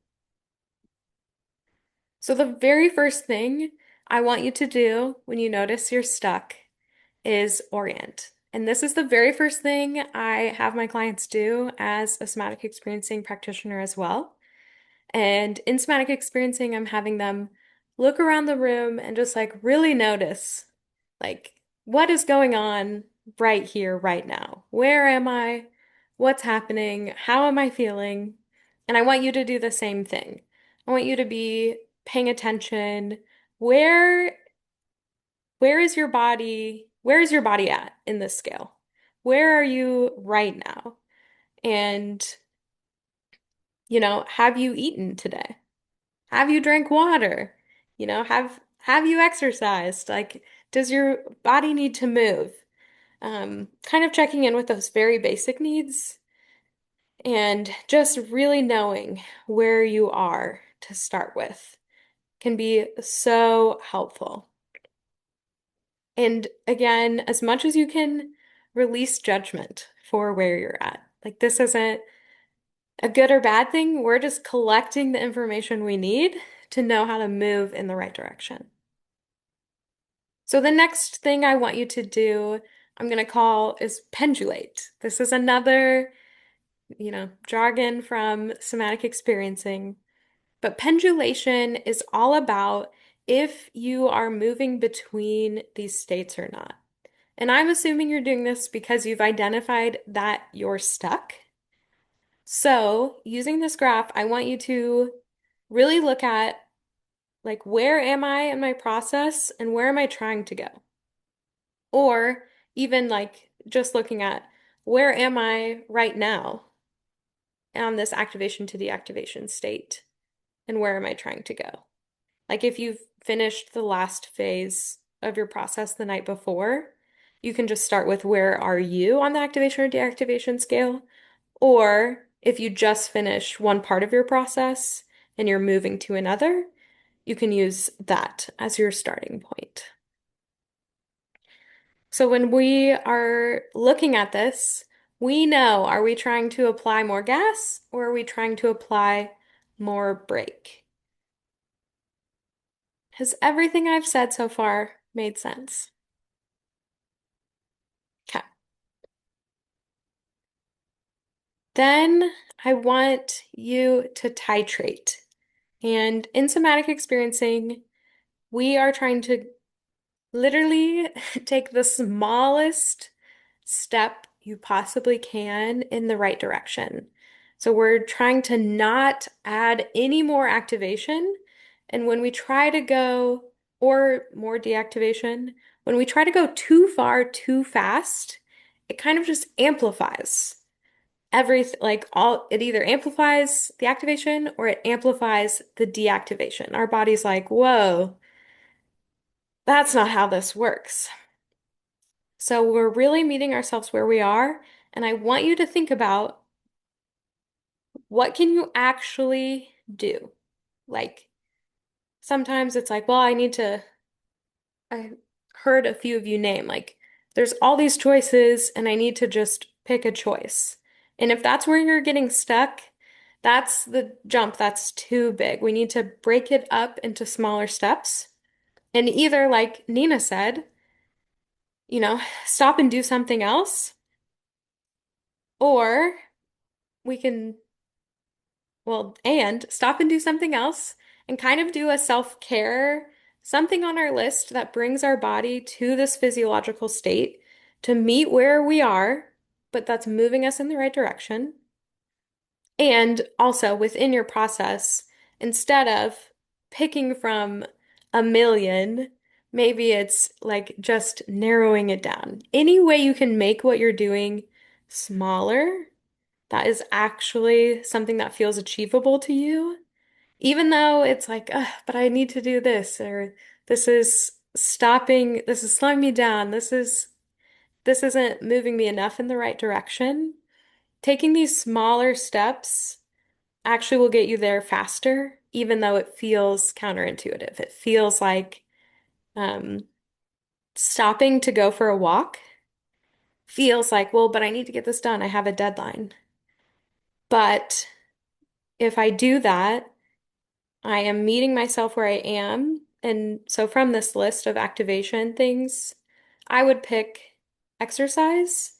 So the very first thing I want you to do when you notice you're stuck is orient. And this is the very first thing I have my clients do as a somatic experiencing practitioner as well. And in somatic experiencing, I'm having them look around the room and just like really notice like what is going on right here, right now. Where am I? What's happening? How am I feeling? And I want you to do the same thing. I want you to be paying attention. Where where is your body? Where is your body at in this scale? Where are you right now? And, have you eaten today? Have you drank water? Have you exercised? Like, does your body need to move? Kind of checking in with those very basic needs and just really knowing where you are to start with can be so helpful. And again, as much as you can release judgment for where you're at. Like, this isn't a good or bad thing. We're just collecting the information we need to know how to move in the right direction. So the next thing I want you to do, I'm going to call is pendulate. This is another, jargon from somatic experiencing. But pendulation is all about if you are moving between these states or not. And I'm assuming you're doing this because you've identified that you're stuck. So, using this graph, I want you to really look at like where am I in my process and where am I trying to go? Or even like just looking at where am I right now on this activation to deactivation state and where am I trying to go? Like if you've finished the last phase of your process the night before, you can just start with where are you on the activation or deactivation scale? Or if you just finished one part of your process and you're moving to another, you can use that as your starting point. So when we are looking at this, we know, are we trying to apply more gas or are we trying to apply more brake? Has everything I've said so far made sense? Okay. Then I want you to titrate. And in somatic experiencing, we are trying to literally take the smallest step you possibly can in the right direction. So we're trying to not add any more activation. And when we try to go, or more deactivation, when we try to go too far too fast, it kind of just amplifies everything, like all, it either amplifies the activation or it amplifies the deactivation. Our body's like, whoa, that's not how this works. So we're really meeting ourselves where we are, and I want you to think about what can you actually do? Like sometimes it's like, well, I heard a few of you name, like there's all these choices and I need to just pick a choice. And if that's where you're getting stuck, that's the jump that's too big. We need to break it up into smaller steps. And either, like Nina said, stop and do something else, or we can, well, and stop and do something else and kind of do a self-care, something on our list that brings our body to this physiological state to meet where we are, but that's moving us in the right direction. And also within your process, instead of picking from a million, maybe it's like just narrowing it down. Any way you can make what you're doing smaller, that is actually something that feels achievable to you, even though it's like, ugh, but I need to do this, or this is slowing me down, this isn't moving me enough in the right direction. Taking these smaller steps actually will get you there faster, even though it feels counterintuitive. It feels like um, stopping to go for a walk feels like, well, but I need to get this done. I have a deadline. But if I do that, I am meeting myself where I am. And so from this list of activation things, I would pick exercise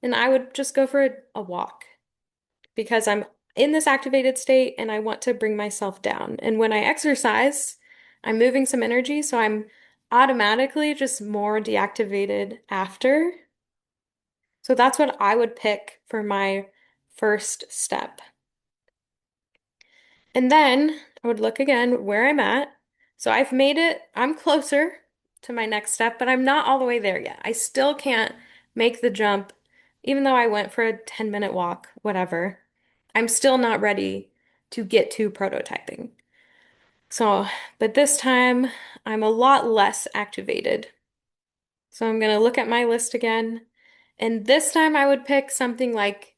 and I would just go for a walk because I'm in this activated state and I want to bring myself down. And when I exercise, I'm moving some energy, so I'm automatically just more deactivated after. So that's what I would pick for my first step. And then I would look again where I'm at. So I've made it, I'm closer to my next step, but I'm not all the way there yet. I still can't make the jump, even though I went for a 10-minute walk, whatever. I'm still not ready to get to prototyping. So, but this time I'm a lot less activated. So I'm going to look at my list again. And this time I would pick something like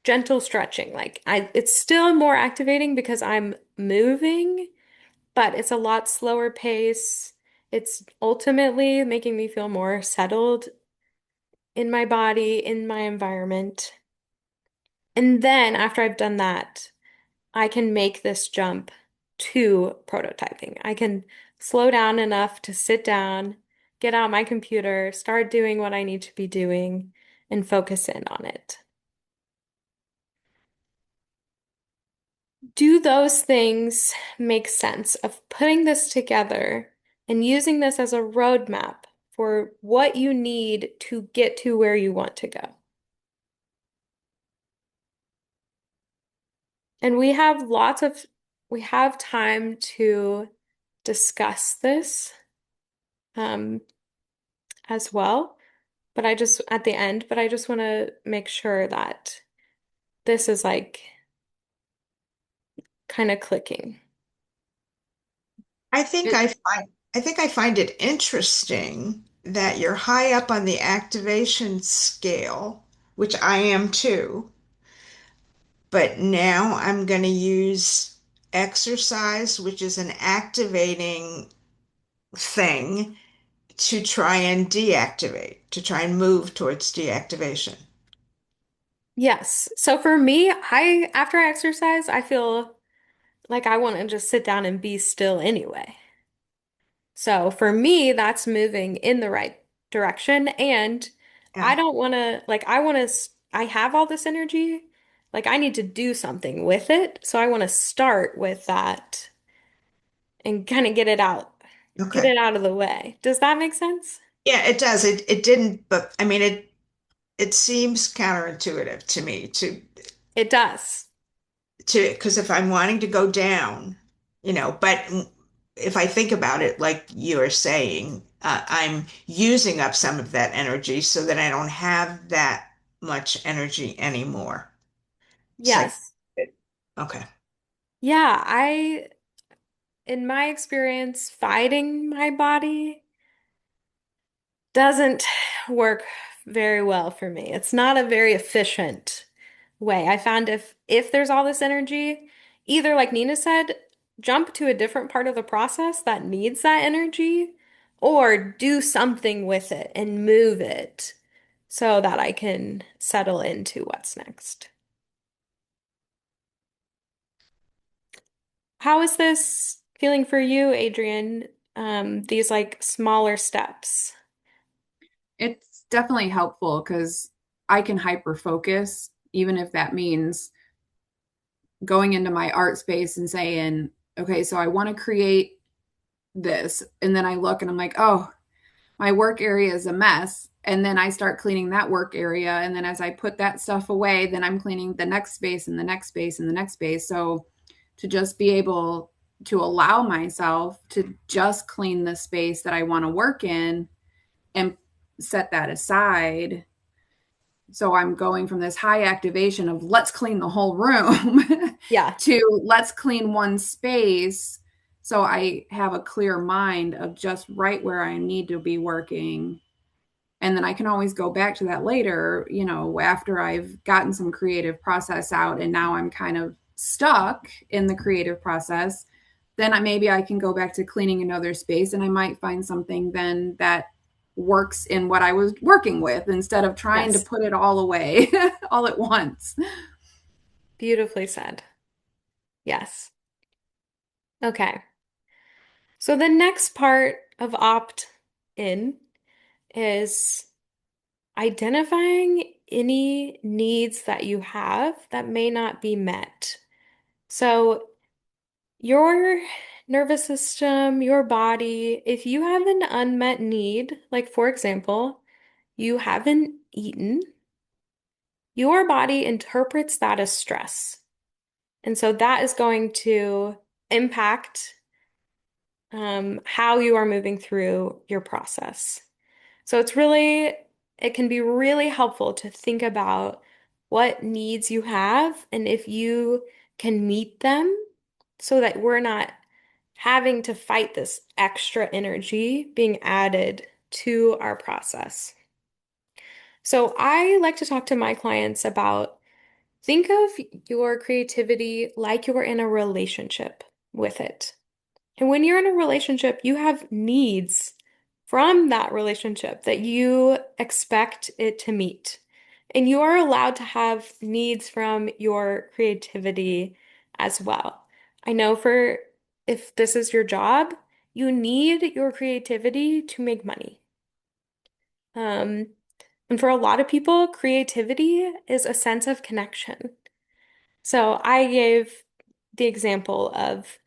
gentle stretching. It's still more activating because I'm moving, but it's a lot slower pace. It's ultimately making me feel more settled in my body, in my environment. And then after I've done that, I can make this jump to prototyping. I can slow down enough to sit down, get out my computer, start doing what I need to be doing, and focus in on it. Do those things make sense of putting this together and using this as a roadmap for what you need to get to where you want to go? And we have time to discuss this um, as well, but I just, at the end, but I just want to make sure that this is like kind of clicking. I think It, I think I find it interesting that you're high up on the activation scale, which I am too. But now I'm going to use exercise, which is an activating thing, to try and deactivate, to try and move towards deactivation. Yes. So for me, I after I exercise, I feel like I want to just sit down and be still anyway. So for me, that's moving in the right direction. And I Yeah. don't want to, like, I want to, I have all this energy. Like, I need to do something with it. So I want to start with that and kind of get Okay. it out of the way. Does that make sense? Yeah, it does. It didn't, but I mean it seems counterintuitive to me It does. to because if I'm wanting to go down, but if I think about it, like you're saying, I'm using up some of that energy so that I don't have that much energy anymore. It's like, Yes. okay. Yeah, in my experience, fighting my body doesn't work very well for me. It's not a very efficient way. I found if there's all this energy, either like Nina said, jump to a different part of the process that needs that energy, or do something with it and move it so that I can settle into what's next. How is this feeling for you, Adrian? These like smaller steps. It's definitely helpful because I can hyper focus, even if that means going into my art space and saying, okay, so I want to create this. And then I look and I'm like, oh, my work area is a mess. And then I start cleaning that work area. And then as I put that stuff away, then I'm cleaning the next space and the next space and the next space. So to just be able to allow myself to just clean the space that I want to work in and set that aside. So I'm going from this high activation of let's clean the whole room Yeah. to let's clean one space. So I have a clear mind of just right where I need to be working. And then I can always go back to that later, after I've gotten some creative process out and now I'm kind of stuck in the creative process. Then maybe I can go back to cleaning another space and I might find something then that works in what I was working with instead of trying to Yes. put it all away all at once. Beautifully said. Yes. Okay. So the next part of opt-in is identifying any needs that you have that may not be met. So your nervous system, your body, if you have an unmet need, like for example, you haven't eaten, your body interprets that as stress. And so that is going to impact how you are moving through your process. So it can be really helpful to think about what needs you have and if you can meet them so that we're not having to fight this extra energy being added to our process. So I like to talk to my clients about think of your creativity like you're in a relationship with it. And when you're in a relationship, you have needs from that relationship that you expect it to meet. And you are allowed to have needs from your creativity as well. I know for if this is your job, you need your creativity to make money. Um, and for a lot of people, creativity is a sense of connection. So I gave the example of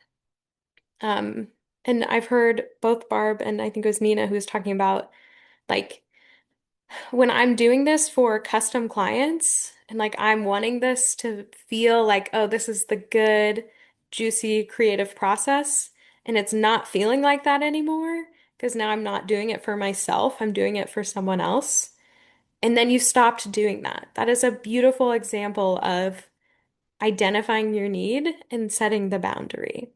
um, and I've heard both Barb and I think it was Nina who was talking about like when I'm doing this for custom clients and like I'm wanting this to feel like, oh, this is the good, juicy, creative process, and it's not feeling like that anymore because now I'm not doing it for myself, I'm doing it for someone else. And then you stopped doing that. That is a beautiful example of identifying your need and setting the boundary.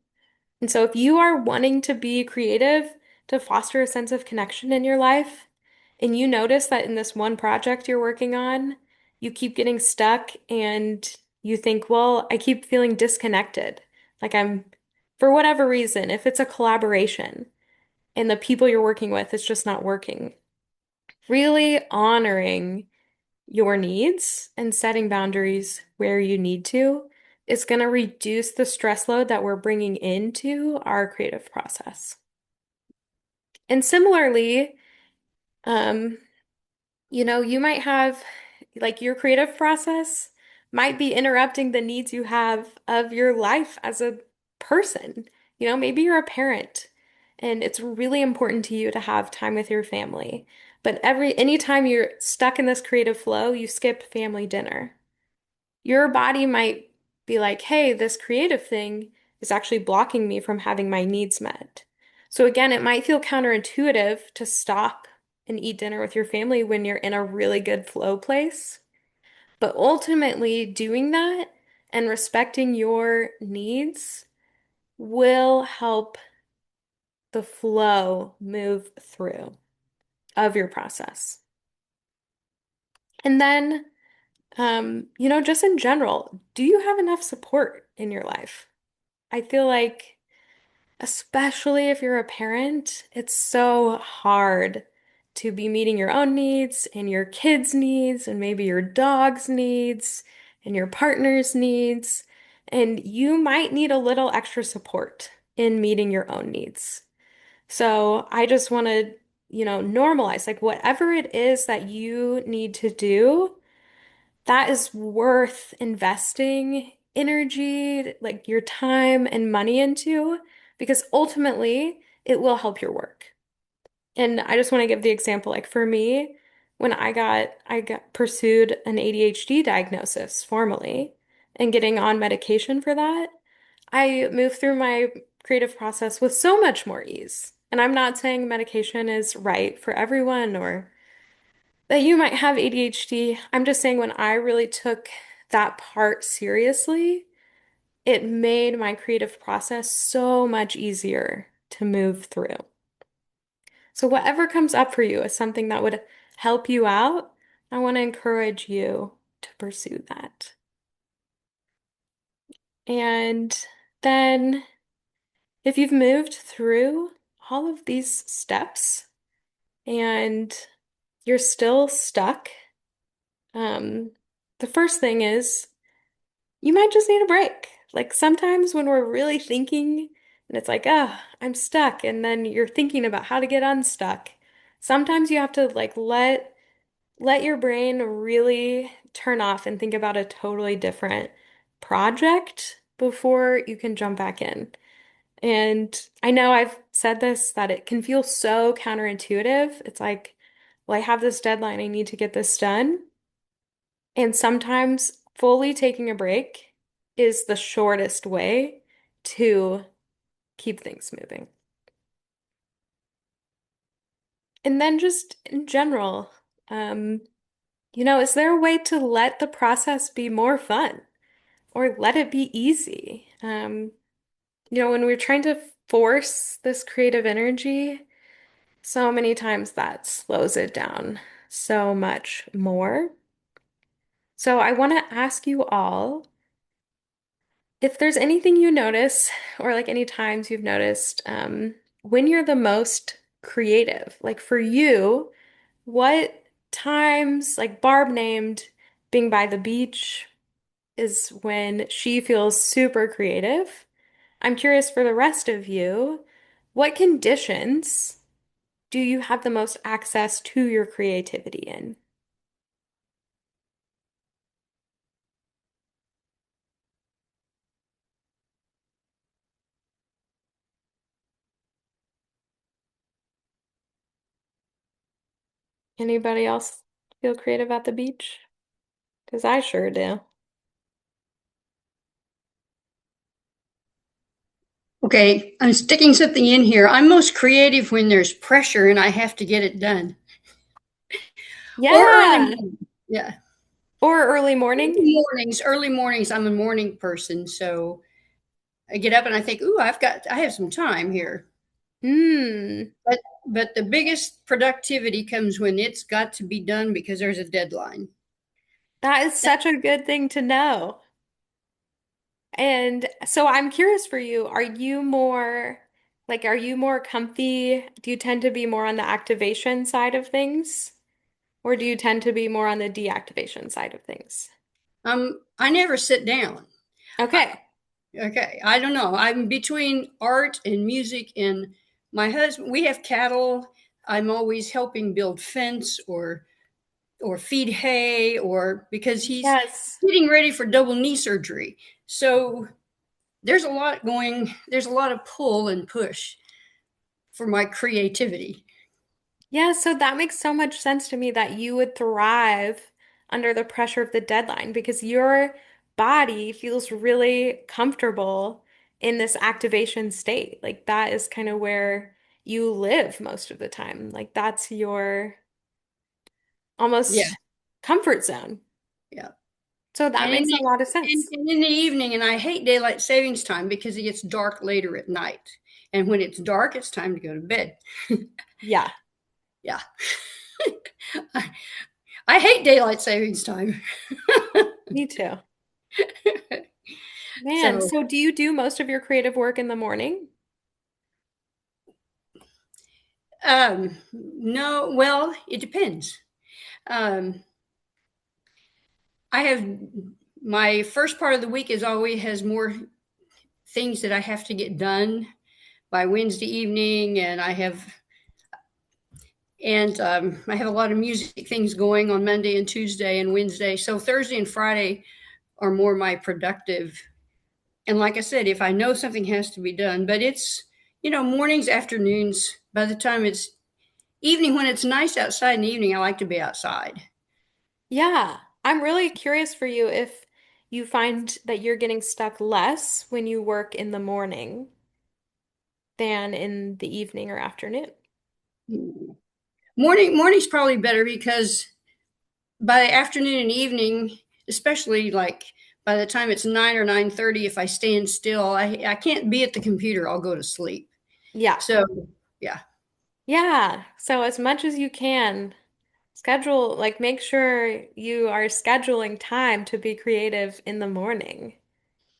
And so, if you are wanting to be creative to foster a sense of connection in your life, and you notice that in this one project you're working on, you keep getting stuck and you think, well, I keep feeling disconnected. Like for whatever reason, if it's a collaboration and the people you're working with, it's just not working, really honoring your needs and setting boundaries where you need to is going to reduce the stress load that we're bringing into our creative process. And similarly, um, you might have like your creative process might be interrupting the needs you have of your life as a person. Maybe you're a parent and it's really important to you to have time with your family. But anytime you're stuck in this creative flow, you skip family dinner. Your body might be like, hey, this creative thing is actually blocking me from having my needs met. So again, it might feel counterintuitive to stop and eat dinner with your family when you're in a really good flow place. But ultimately, doing that and respecting your needs will help the flow move through of your process. And then, just in general, do you have enough support in your life? I feel like, especially if you're a parent, it's so hard to be meeting your own needs and your kids' needs and maybe your dog's needs and your partner's needs. And you might need a little extra support in meeting your own needs. So I just want to, normalize like whatever it is that you need to do that is worth investing energy, like your time and money into, because ultimately it will help your work. And I just want to give the example, like for me, when I got pursued an ADHD diagnosis formally and getting on medication for that, I moved through my creative process with so much more ease. And I'm not saying medication is right for everyone or that you might have ADHD. I'm just saying when I really took that part seriously, it made my creative process so much easier to move through. So whatever comes up for you is something that would help you out. I want to encourage you to pursue that. And then if you've moved through all of these steps and you're still stuck, um, the first thing is you might just need a break. Like sometimes when we're really thinking and it's like, oh, I'm stuck, and then you're thinking about how to get unstuck. Sometimes you have to like let your brain really turn off and think about a totally different project before you can jump back in. And I know I've said this that it can feel so counterintuitive. It's like, well, I have this deadline, I need to get this done. And sometimes fully taking a break is the shortest way to keep things moving. And then just in general, um, is there a way to let the process be more fun or let it be easy? When we're trying to force this creative energy, so many times that slows it down so much more. So I want to ask you all, if there's anything you notice, or like any times you've noticed, when you're the most creative, like for you, what times, like Barb named being by the beach, is when she feels super creative. I'm curious for the rest of you, what conditions do you have the most access to your creativity in? Anybody else feel creative at the beach? Because I sure do. Okay, I'm sticking something in here. I'm most creative when there's pressure and I have to get it done. Or early Yeah. morning. Yeah. Or early morning. Early mornings, I'm a morning person. So I get up and I think, ooh, I have some time here. Hmm. But the biggest productivity comes when it's got to be done because there's a deadline. That is such a good thing to know. And so I'm curious for you, are you more are you more comfy? Do you tend to be more on the activation side of things? Or do you tend to be more on the deactivation side of things? I never sit down. I, Okay. okay, I don't know. I'm between art and music, and my husband. We have cattle. I'm always helping build fence or feed hay, or because he's Yes. getting ready for double knee surgery. So there's a lot of pull and push for my creativity. Yeah, so that makes so much sense to me that you would thrive under the pressure of the deadline because your body feels really comfortable in this activation state. Like that is kind of where you live most of the time. Like that's your Yeah, almost comfort zone. yeah. So that And in makes a the lot of sense. and in the evening, and I hate daylight savings time because it gets dark later at night. And when it's dark, it's time to go to bed. Yeah, Yeah. I, I hate daylight savings time. me too. Man, So, so do you do most of your creative work in the morning? no, well, it depends. Um, I have my first part of the week is always has more things that I have to get done by Wednesday evening, and I have a lot of music things going on Monday and Tuesday and Wednesday. So Thursday and Friday are more my productive. And like I said, if I know something has to be done, but it's mornings, afternoons. By the time it's evening, when it's nice outside in the evening, I like to be outside. Yeah, I'm really curious for you if you find that you're getting stuck less when you work in the morning than in the evening or afternoon. Morning's probably better because by afternoon and evening, especially like by the time it's 9 or 9:30, if I stand still, I can't be at the computer. I'll go to sleep. Yeah. So yeah. Yeah. So as much as you can, schedule, make sure you are scheduling time to be creative in the morning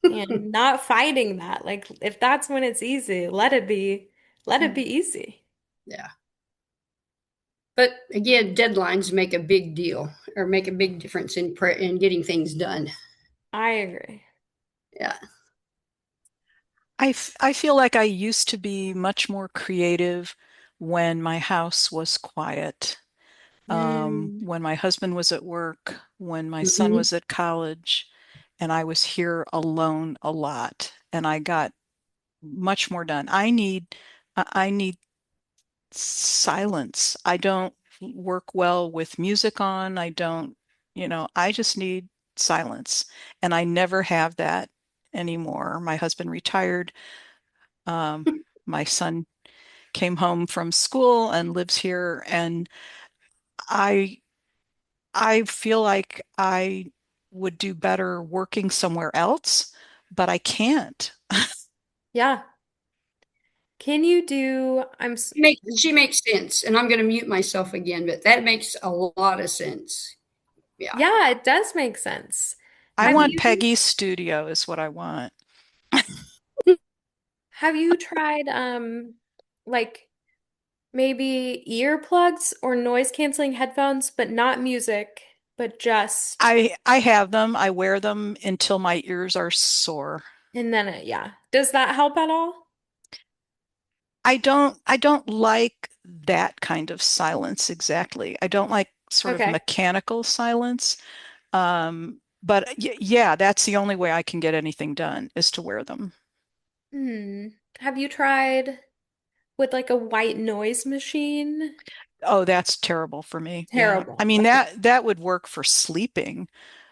and not fighting that. Like if that's when it's easy, let it be easy. Yeah. But again, deadlines make a big deal or make a big difference in getting things done. I agree. Yeah. I feel like I used to be much more creative when my house was quiet. Mm, When my husband was at work, when my son Mhm. was at college, and I was here alone a lot, and I got much more done. I need silence. I don't work well with music on. I don't, I just need silence. And I never have that anymore. My husband retired. Um, my son came home from school and lives here, and I I feel like I would do better working somewhere else, but I can't. yeah. Can you do, She makes sense. And I'm going to mute myself again, but that makes a lot of sense. Yeah. yeah, it does make sense. I Have want you Peggy's studio is what I want. have you tried like maybe earplugs or noise canceling headphones, but not music, but just I have them. I wear them until my ears are sore. and then yeah. Does that help at all? I don't like that kind of silence exactly. I don't like sort of Okay. mechanical silence. But yeah, that's the only way I can get anything done is to wear them. Hmm. Have you tried with like a white noise machine? Oh, that's terrible for me. Yeah. I Terrible. mean Okay. that would work for sleeping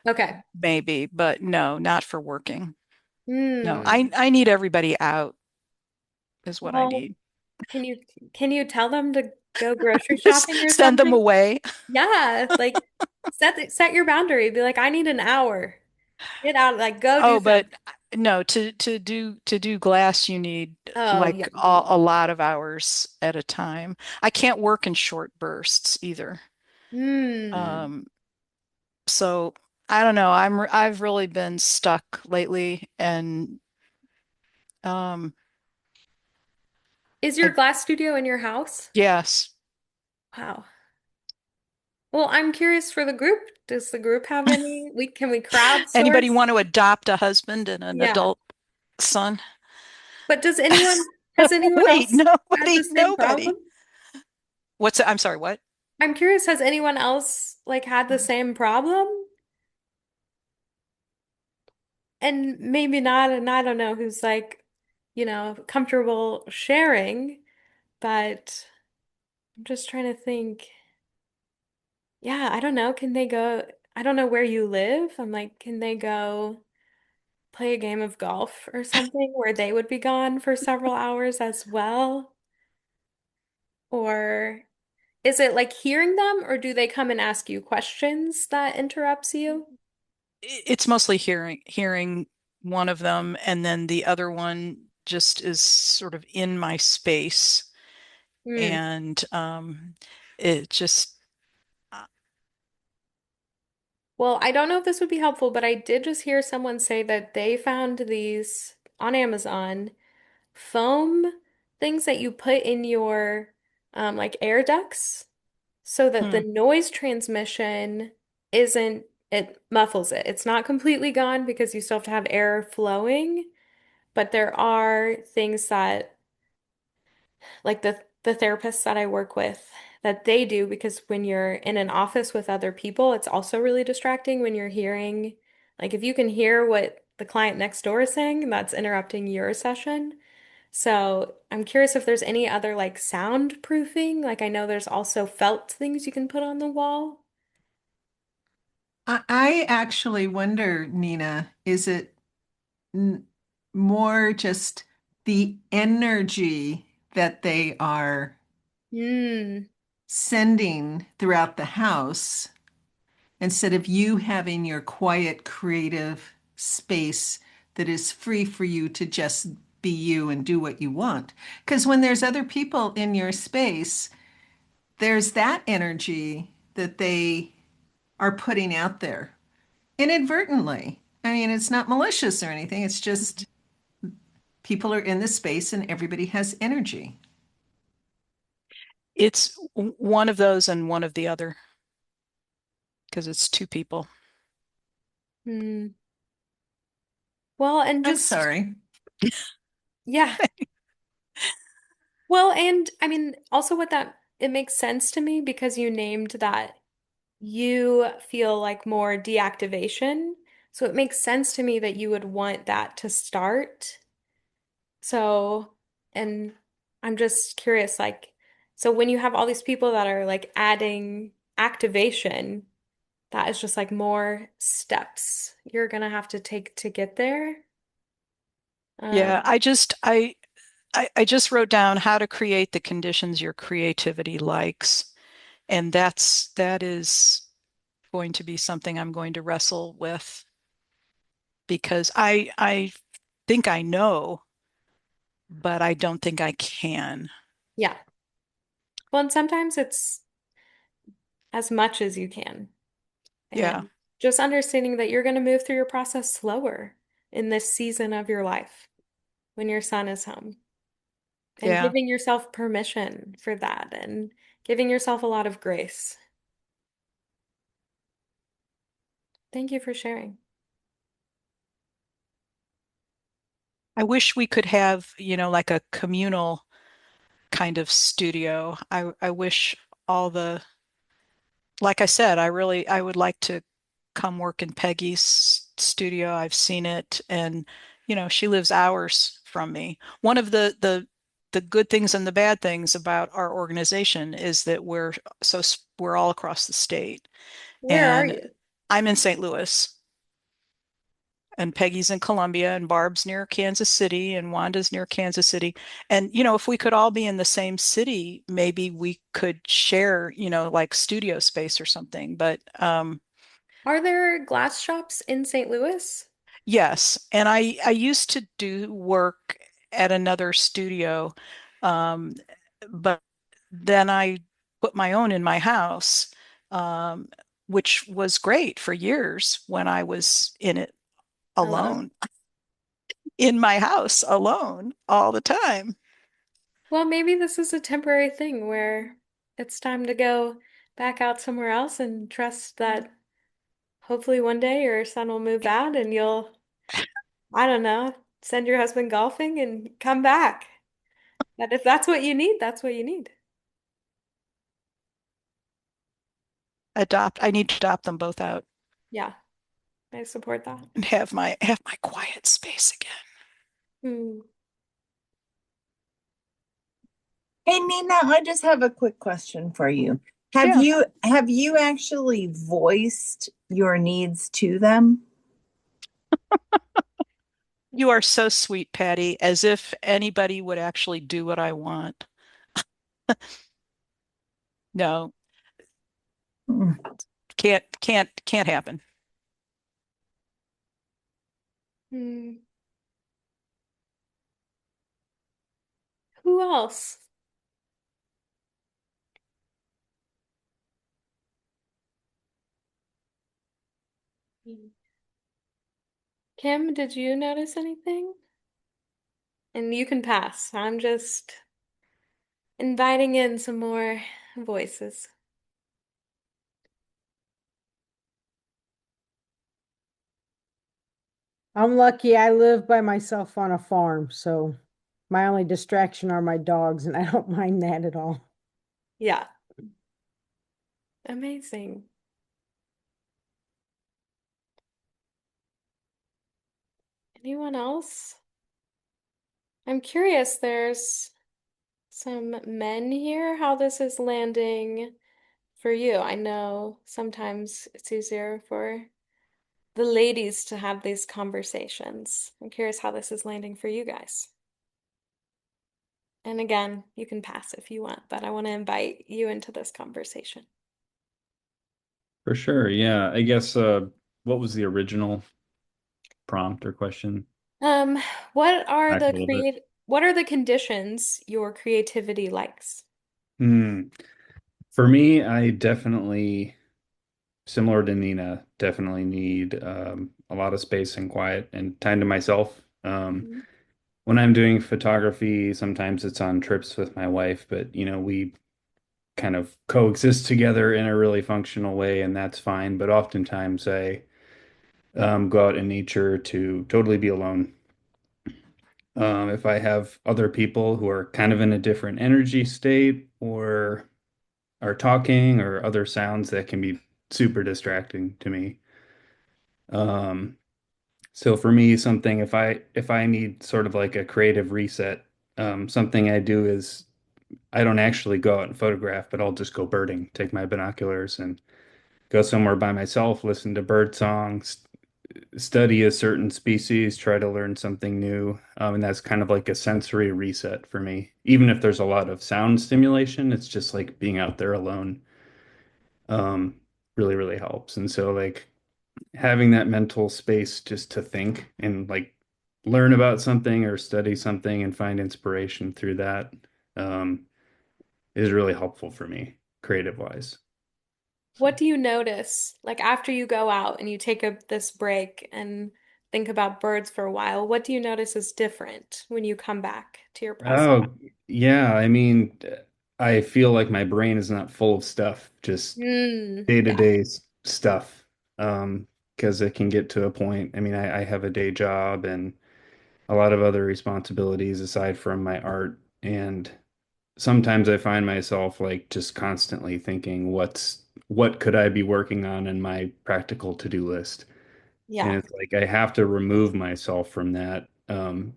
Okay. maybe, but no, not for working. No, Hmm. I need everybody out is what I Well, need. can you can you tell them to go grocery shopping or Send them something? away. Yeah, like set your boundary. Be like, I need an hour. Get out, like go do Oh, but something. no, to do glass, you need Oh yeah, like a lot of hours at a time. I can't work in short bursts either. Hmm. Um, so I don't know. I've really been stuck lately, and um, Is your I, glass studio in your house? yes. Wow. Well, I'm curious for the group. Does the group have any? Can we Anybody crowdsource? want to adopt a husband and an Yeah. adult son? But has anyone Wait, else had the nobody, same nobody. problem? What's it? I'm sorry, what? I'm curious, has anyone else like had the same problem? And maybe not, and I don't know who's like, comfortable sharing, but I'm just trying to think. Yeah, I don't know. Can they go? I don't know where you live. I'm like, can they go play a game of golf or something where they would be gone for several hours as well? Or is it like hearing them, or do they come and ask you questions that interrupts you? It's mostly hearing one of them, and then the other one just is sort of in my space, Hmm. and it just Well, I don't know if this would be helpful, but I did just hear someone say that they found these on Amazon foam things that you put in your like air ducts so that the hmm. noise transmission isn't, it muffles it. It's not completely gone because you still have to have air flowing, but there are things that like the therapists that I work with that they do because when you're in an office with other people, it's also really distracting when you're hearing, like if you can hear what the client next door is saying, that's interrupting your session. So I'm curious if there's any other like soundproofing. Like I know there's also felt things you can put on the wall. I actually wonder, Nina, is it n more just the energy that they are Hmm. sending throughout the house instead of you having your quiet, creative space that is free for you to just be you and do what you want? Because when there's other people in your space, there's that energy that they are putting out there inadvertently. I mean, it's not malicious or anything. It's just people are in the space and everybody has energy. It's one of those and one of the other because it's two people. Hmm. Well, and I'm just, sorry. yeah. Well, and I mean, also what that, it makes sense to me because you named that you feel like more deactivation. So it makes sense to me that you would want that to start. So, and I'm just curious, like, so when you have all these people that are like adding activation, that is just like more steps you're gonna have to take to get there. Yeah, Um, I just wrote down how to create the conditions your creativity likes, and that is going to be something I'm going to wrestle with because I think I know, but I don't think I can. yeah. Well, and sometimes it's as much as you can. Yeah, And just understanding that you're going to move through your process slower in this season of your life when your son is home and yeah. giving yourself permission for that and giving yourself a lot of grace. Thank you for sharing. I wish we could have, like a communal kind of studio. I wish all the, like I said, I would like to come work in Peggy's studio. I've seen it, and she lives hours from me. One of the good things and the bad things about our organization is that we're all across the state, Where are and you? I'm in St. Louis. And Peggy's in Columbia, and Barb's near Kansas City, and Wanda's near Kansas City. And, if we could all be in the same city, maybe we could share, like studio space or something. But Are there glass shops in St. Louis? yes, and I used to do work at another studio, um, but then I put my own in my house, um, which was great for years when I was in it Alone. alone, in my house alone all the time. Well, maybe this is a temporary thing where it's time to go back out somewhere else and trust that hopefully one day your son will move out and you'll, I don't know, send your husband golfing and come back. But if that's what you need, that's what you need. I need to adopt them both out Yeah, I support that. and have my quiet space again. Hmm. Hey Nina, I just have a quick question for you. Yeah. Have you actually voiced your needs to them? You are so sweet, Patty, as if anybody would actually do what I want. No, Mm. can't happen. Hmm. Who else? Hmm. Kim, did you notice anything? And you can pass. I'm just inviting in some more voices. I'm lucky I live by myself on a farm, so my only distraction are my dogs, and I don't mind that at all. Yeah, amazing. Anyone else? I'm curious, there's some men here, how this is landing for you. I know sometimes it's easier for the ladies to have these conversations. I'm curious how this is landing for you guys. And again, you can pass if you want, but I want to invite you into this conversation. For sure. Yeah. I guess what was the original prompt or question? Um, what are Back a the little bit. what are the conditions your creativity likes? Hmm. For me, I definitely, similar to Nina, definitely need a lot of space and quiet and time to myself. Mhm. When I'm doing photography, sometimes it's on trips with my wife, but we kind of coexist together in a really functional way, and that's fine. But oftentimes I go out in nature to totally be alone. If I have other people who are kind of in a different energy state or are talking or other sounds that can be super distracting to me. Um, so for me, something if I need sort of like a creative reset, something I do is I don't actually go out and photograph, but I'll just go birding, take my binoculars and go somewhere by myself, listen to bird songs, study a certain species, try to learn something new. And that's kind of like a sensory reset for me. Even if there's a lot of sound stimulation, it's just like being out there alone, um, really, really helps. And so, like, having that mental space just to think and like learn about something or study something and find inspiration through that, um, is really helpful for me, creative wise. So. What do you notice, like after you go out and you take this break and think about birds for a while, what do you notice is different when you come back to your present? Oh, yeah. I mean, I feel like my brain is not full of stuff, just Yeah, day-to-day stuff. Because it can get to a point. I mean, I have a day job and a lot of other responsibilities aside from my art. And sometimes I find myself like just constantly thinking, what could I be working on in my practical to-do list? And yeah, it's like I have to remove myself from that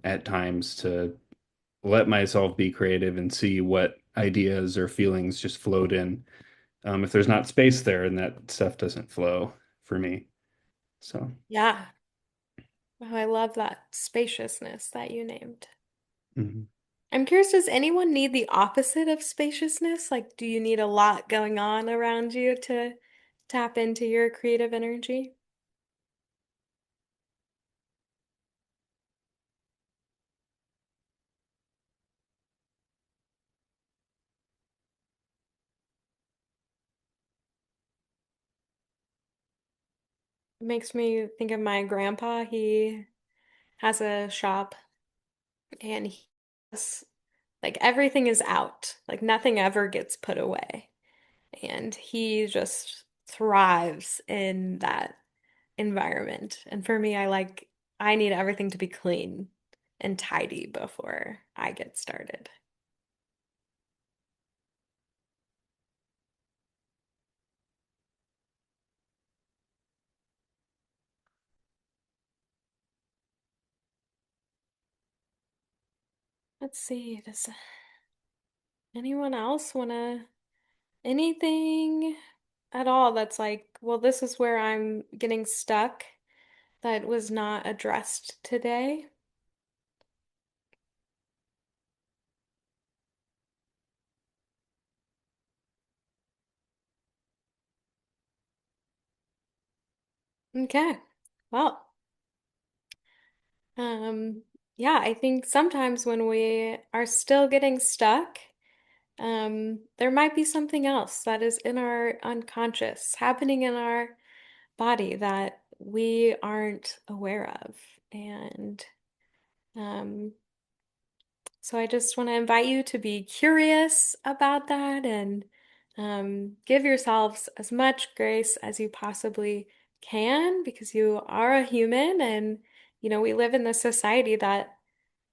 at times to let myself be creative and see what ideas or feelings just float in. If there's not space there, and that stuff doesn't flow for me. So, yeah. Oh, I love that spaciousness that you named. mhm. I'm curious, does anyone need the opposite of spaciousness? Like, do you need a lot going on around you to tap into your creative energy? makes me think of my grandpa. He has a shop and he has, like everything is out. Like nothing ever gets put away. And he just thrives in that environment. And for me, I need everything to be clean and tidy before I get started. Let's see, does anyone else want to anything at all that's like, well, this is where I'm getting stuck that was not addressed today? Okay. Well, um, yeah, I think sometimes when we are still getting stuck, there might be something else that is in our unconscious, happening in our body that we aren't aware of. And um, so I just want to invite you to be curious about that and give yourselves as much grace as you possibly can because you are a human and we live in this society that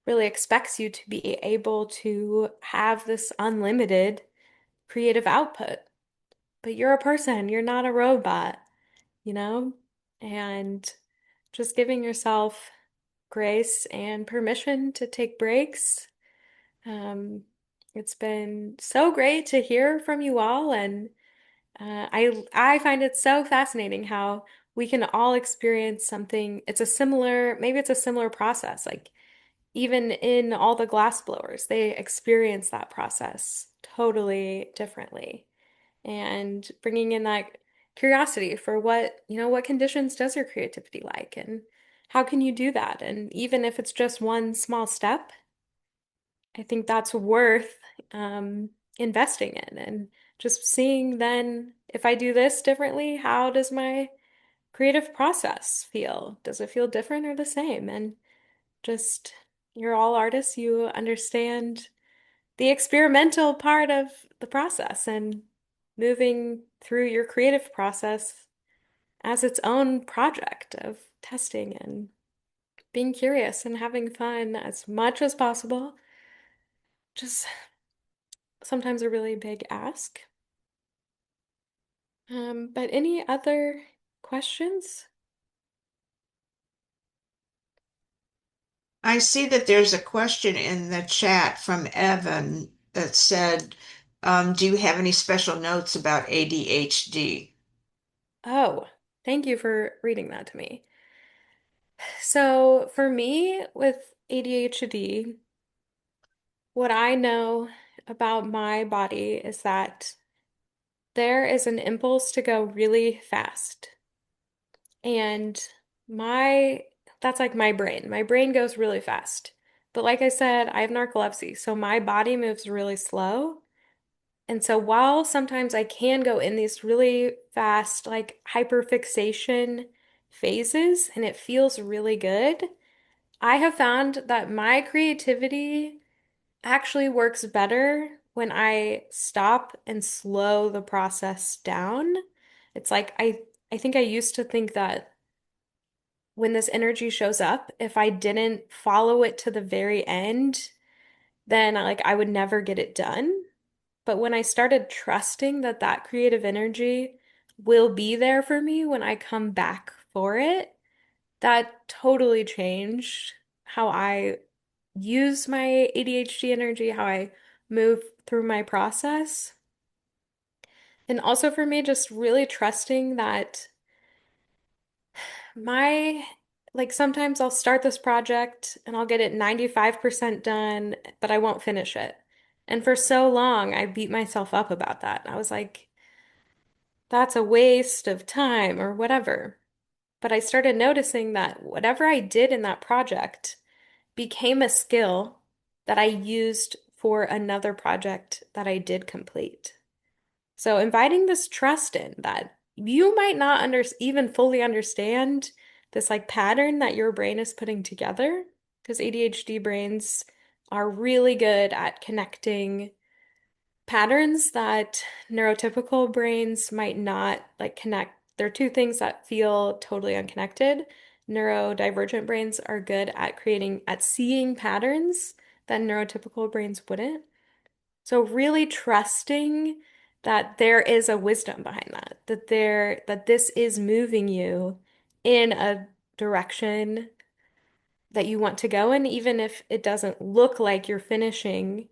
really expects you to be able to have this unlimited creative output. But you're a person, you're not a robot, you know? And just giving yourself grace and permission to take breaks. It's been so great to hear from you all, and I find it so fascinating how we can all experience something. Maybe it's a similar process. Like even in all the glass blowers, they experience that process totally differently. And bringing in that curiosity for what conditions does your creativity like, and how can you do that? And even if it's just one small step, I think that's worth investing in and just seeing then if I do this differently, how does my creative process feel? Does it feel different or the same? And just, you're all artists, you understand the experimental part of the process and moving through your creative process as its own project of testing and being curious and having fun as much as possible. Just sometimes a really big ask. But any other questions? I see that there's a question in the chat from Evan that said, do you have any special notes about ADHD? Oh, thank you for reading that to me. So for me with ADHD, what I know about my body is that there is an impulse to go really fast. And my that's like my brain. My brain goes really fast. But like I said, I have narcolepsy, so my body moves really slow. And so while sometimes I can go in these really fast, like hyperfixation phases, and it feels really good, I have found that my creativity actually works better when I stop and slow the process down. It's like I think I used to think that when this energy shows up, if I didn't follow it to the very end, then like I would never get it done. But when I started trusting that that creative energy will be there for me when I come back for it, that totally changed how I use my ADHD energy, how I move through my process. And also for me, just really trusting that my, like sometimes I'll start this project and I'll get it 95% done, but I won't finish it. And for so long, I beat myself up about that. I was like, that's a waste of time or whatever. But I started noticing that whatever I did in that project became a skill that I used for another project that I did complete. So inviting this trust in that you might not even fully understand this like pattern that your brain is putting together because ADHD brains are really good at connecting patterns that neurotypical brains might not like connect. They're two things that feel totally unconnected. Neurodivergent brains are good at seeing patterns that neurotypical brains wouldn't. So really trusting that there is a wisdom behind that this is moving you in a direction that you want to go in, even if it doesn't look like you're finishing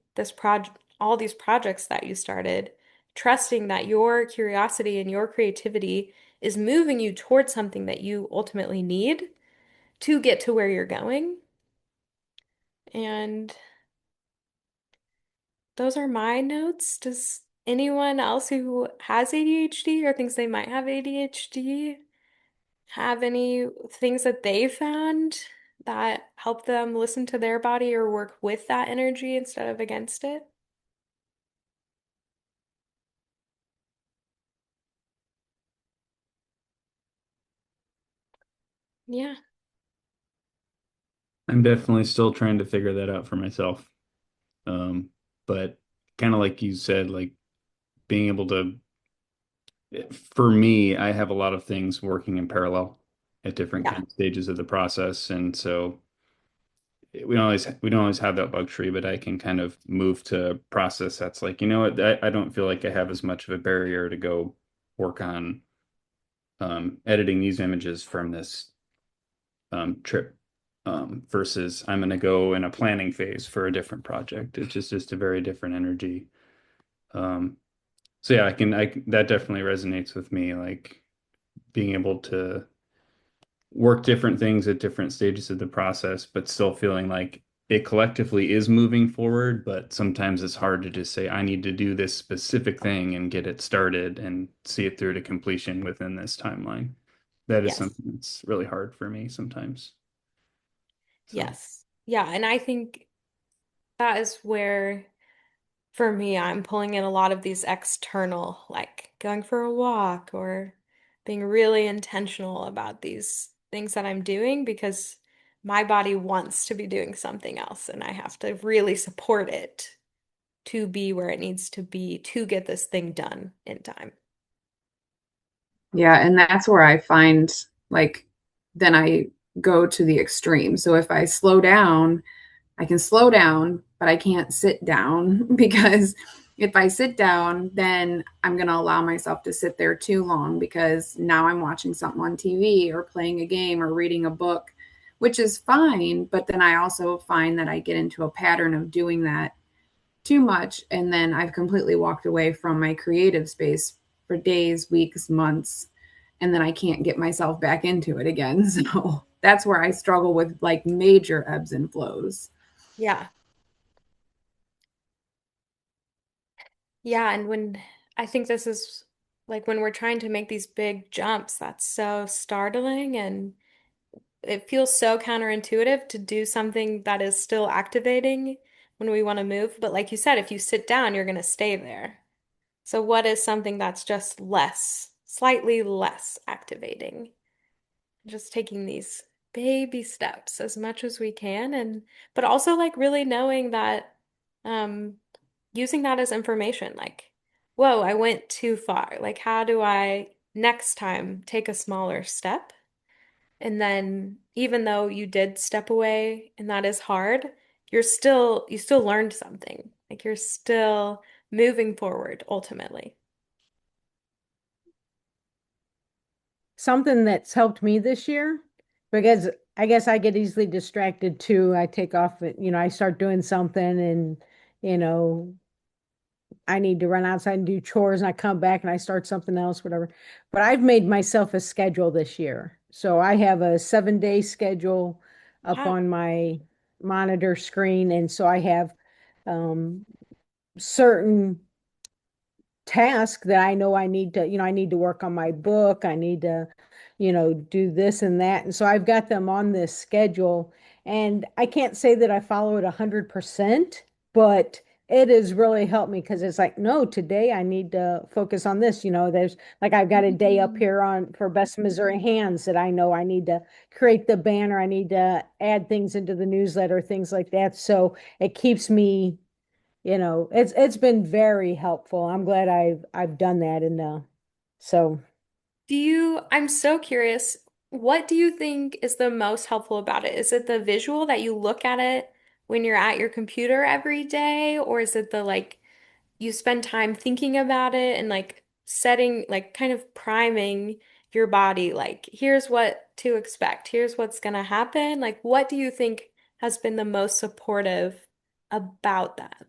all these projects that you started, trusting that your curiosity and your creativity is moving you towards something that you ultimately need to get to where you're going. And those are my notes. Does anyone else who has ADHD or thinks they might have ADHD have any things that they found that help them listen to their body or work with that energy instead of against it? Yeah. I'm definitely still trying to figure that out for myself. Um, but kind of like you said, like being able to, for me, I have a lot of things working in parallel at different Yeah. kind of stages of the process. And so we don't always have that luxury, but I can kind of move to a process that's like, you know what, I don't feel like I have as much of a barrier to go work on editing these images from this trip versus I'm going to go in a planning phase for a different project. It's just a very different energy. Um, so yeah, that definitely resonates with me, like being able to work different things at different stages of the process, but still feeling like it collectively is moving forward. But sometimes it's hard to just say, I need to do this specific thing and get it started and see it through to completion within this timeline. That is Yes. something that's really hard for me sometimes. So. Yes. Yeah. And I think that is where, for me, I'm pulling in a lot of these external, like going for a walk or being really intentional about these things that I'm doing because my body wants to be doing something else and I have to really support it to be where it needs to be to get this thing done in time. Yeah, and that's where I find like then I go to the extreme. So if I slow down, I can slow down, but I can't sit down because if I sit down, then I'm going to allow myself to sit there too long because now I'm watching something on TV or playing a game or reading a book, which is fine. But then I also find that I get into a pattern of doing that too much. And then I've completely walked away from my creative space for days, weeks, months. And then I can't get myself back into it again. So that's where I struggle with like major ebbs and flows. Yeah. Yeah, and when I think this is like when we're trying to make these big jumps, that's so startling and it feels so counterintuitive to do something that is still activating when we want to move. But like you said, if you sit down, you're going to stay there. So what is something that's just slightly less activating? Just taking these baby steps as much as we can and but also like really knowing that um using that as information like whoa, I went too far. Like how do I next time take a smaller step? And then even though you did step away and that is hard, you still learned something. Like you're still moving forward ultimately. Something that's helped me this year, because I guess I get easily distracted too. I take off, I start doing something and, you know, I need to run outside and do chores and I come back and I start something else, whatever. But I've made myself a schedule this year. So I have a 7-day schedule up Wow. on my monitor screen. And so I have um, certain tasks that I know I need to, I need to work on my book. I need to, do this and that. And so I've got them on this schedule. And I can't say that I follow it 100%, but it has really helped me because it's like, no, today I need to focus on this. There's like I've got a day up here on for Best Missouri Hands that I know I need to create the banner. I need to add things into the newsletter, things like that. So it keeps me, it's been very helpful. I'm glad I've done that. And so I'm so curious, what do you think is the most helpful about it? Is it the visual that you look at it when you're at your computer every day, or is it the like you spend time thinking about it and like setting, like kind of priming your body, like here's what to expect, here's what's gonna happen? Like, what do you think has been the most supportive about that?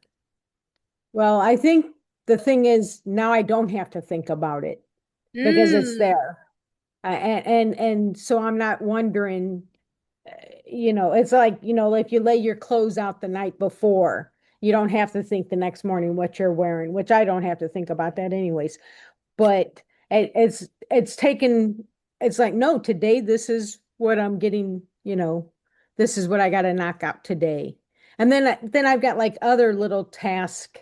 well, I think the thing is now I don't have to think about it because it's Mm, there. And so I'm not wondering, it's like, if you lay your clothes out the night before, you don't have to think the next morning what you're wearing, which I don't have to think about that anyways. But it's taken, it's like, no, today this is what I'm getting, this is what I got to knock out today. And then I've got like other little tasks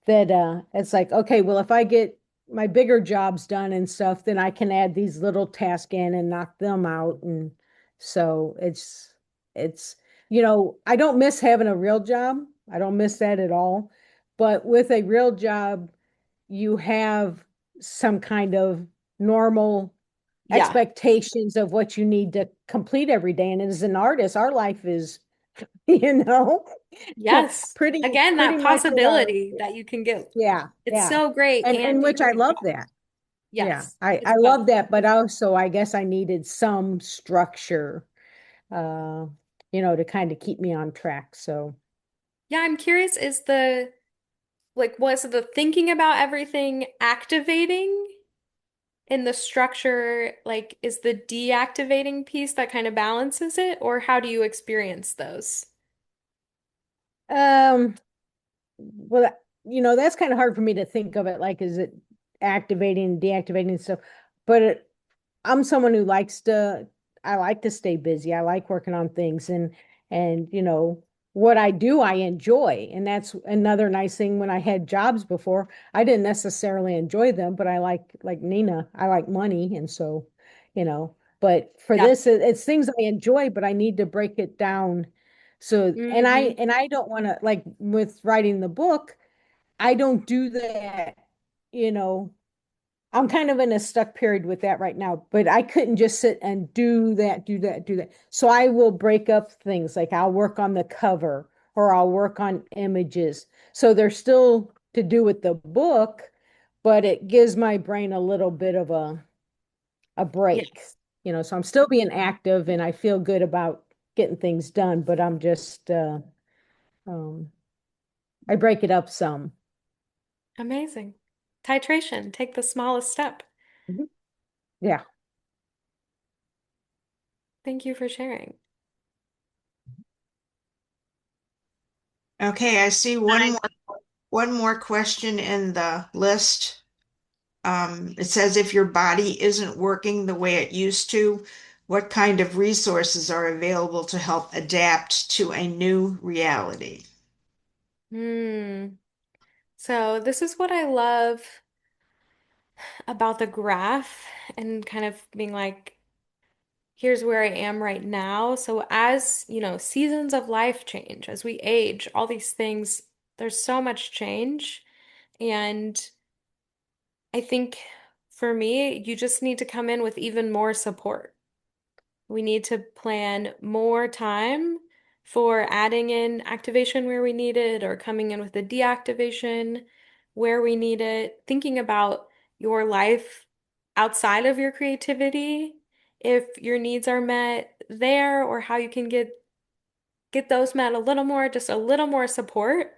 that it's like, okay, well, if I get my bigger jobs done and stuff, then I can add these little tasks in and knock them out. And so it's I don't miss having a real job. I don't miss that at all. But with a real job, you have some kind of normal yeah. expectations of what you need to complete every day. And as an artist, our life is, Yes. Again, pretty that much at our, possibility that you can get. yeah, It's yeah. so great And and which I very love challenging. that. Yeah. Yes, I it's both. love that, but also I guess I needed some structure, uh, to kind of keep me on track. So, Yeah, I'm curious, was the thinking about everything activating in the structure, like, is the deactivating piece that kind of balances it, or how do you experience those? um, well, that's kind of hard for me to think of it like, is it activating, deactivating stuff? But I'm someone who I like to stay busy. I like working on things and what I do, I enjoy. And that's another nice thing when I had jobs before. I didn't necessarily enjoy them, but like Nina, I like money. And so, but for Yeah. this, it's things I enjoy, but I need to break it down. So, Hmm. and I don't want to, like with writing the book, I don't do that, you know, I'm kind of in a stuck period with that right now, but I couldn't just sit and do that, do that, do that. So I will break up things like I'll work on the cover or I'll work on images. So they're still to do with the book, but it gives my brain a little bit of a break, Yes. so I'm still being active and I feel good about getting things done, but I'm just um I break it up some. Amazing. Titration, take the smallest step. Mhm. Yeah. Thank you for sharing. Okay, I see one more question in the list. It says if your body isn't working the way it used to, what kind of resources are available to help adapt to a new reality? Hmm. So this is what I love about the graph and kind of being like, here's where I am right now. So as, seasons of life change, as we age, all these things, there's so much change. And I think for me, you just need to come in with even more support. We need to plan more time for adding in activation where we need it or coming in with the deactivation where we need it. Thinking about your life outside of your creativity, if your needs are met there or how you can get those met a little more, just a little more support.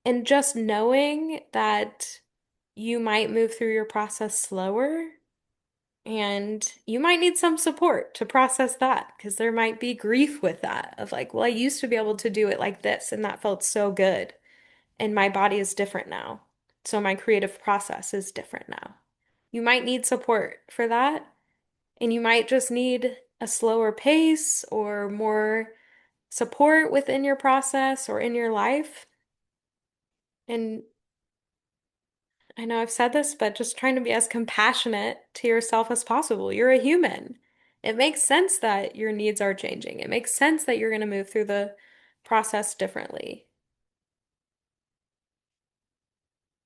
And just knowing that you might move through your process slower and you might need some support to process that because there might be grief with that of like, well, I used to be able to do it like this and that felt so good. And my body is different now. So my creative process is different now. You might need support for that. And you might just need a slower pace or more support within your process or in your life. And I know I've said this, but just trying to be as compassionate to yourself as possible. You're a human. It makes sense that your needs are changing. It makes sense that you're going to move through the process differently.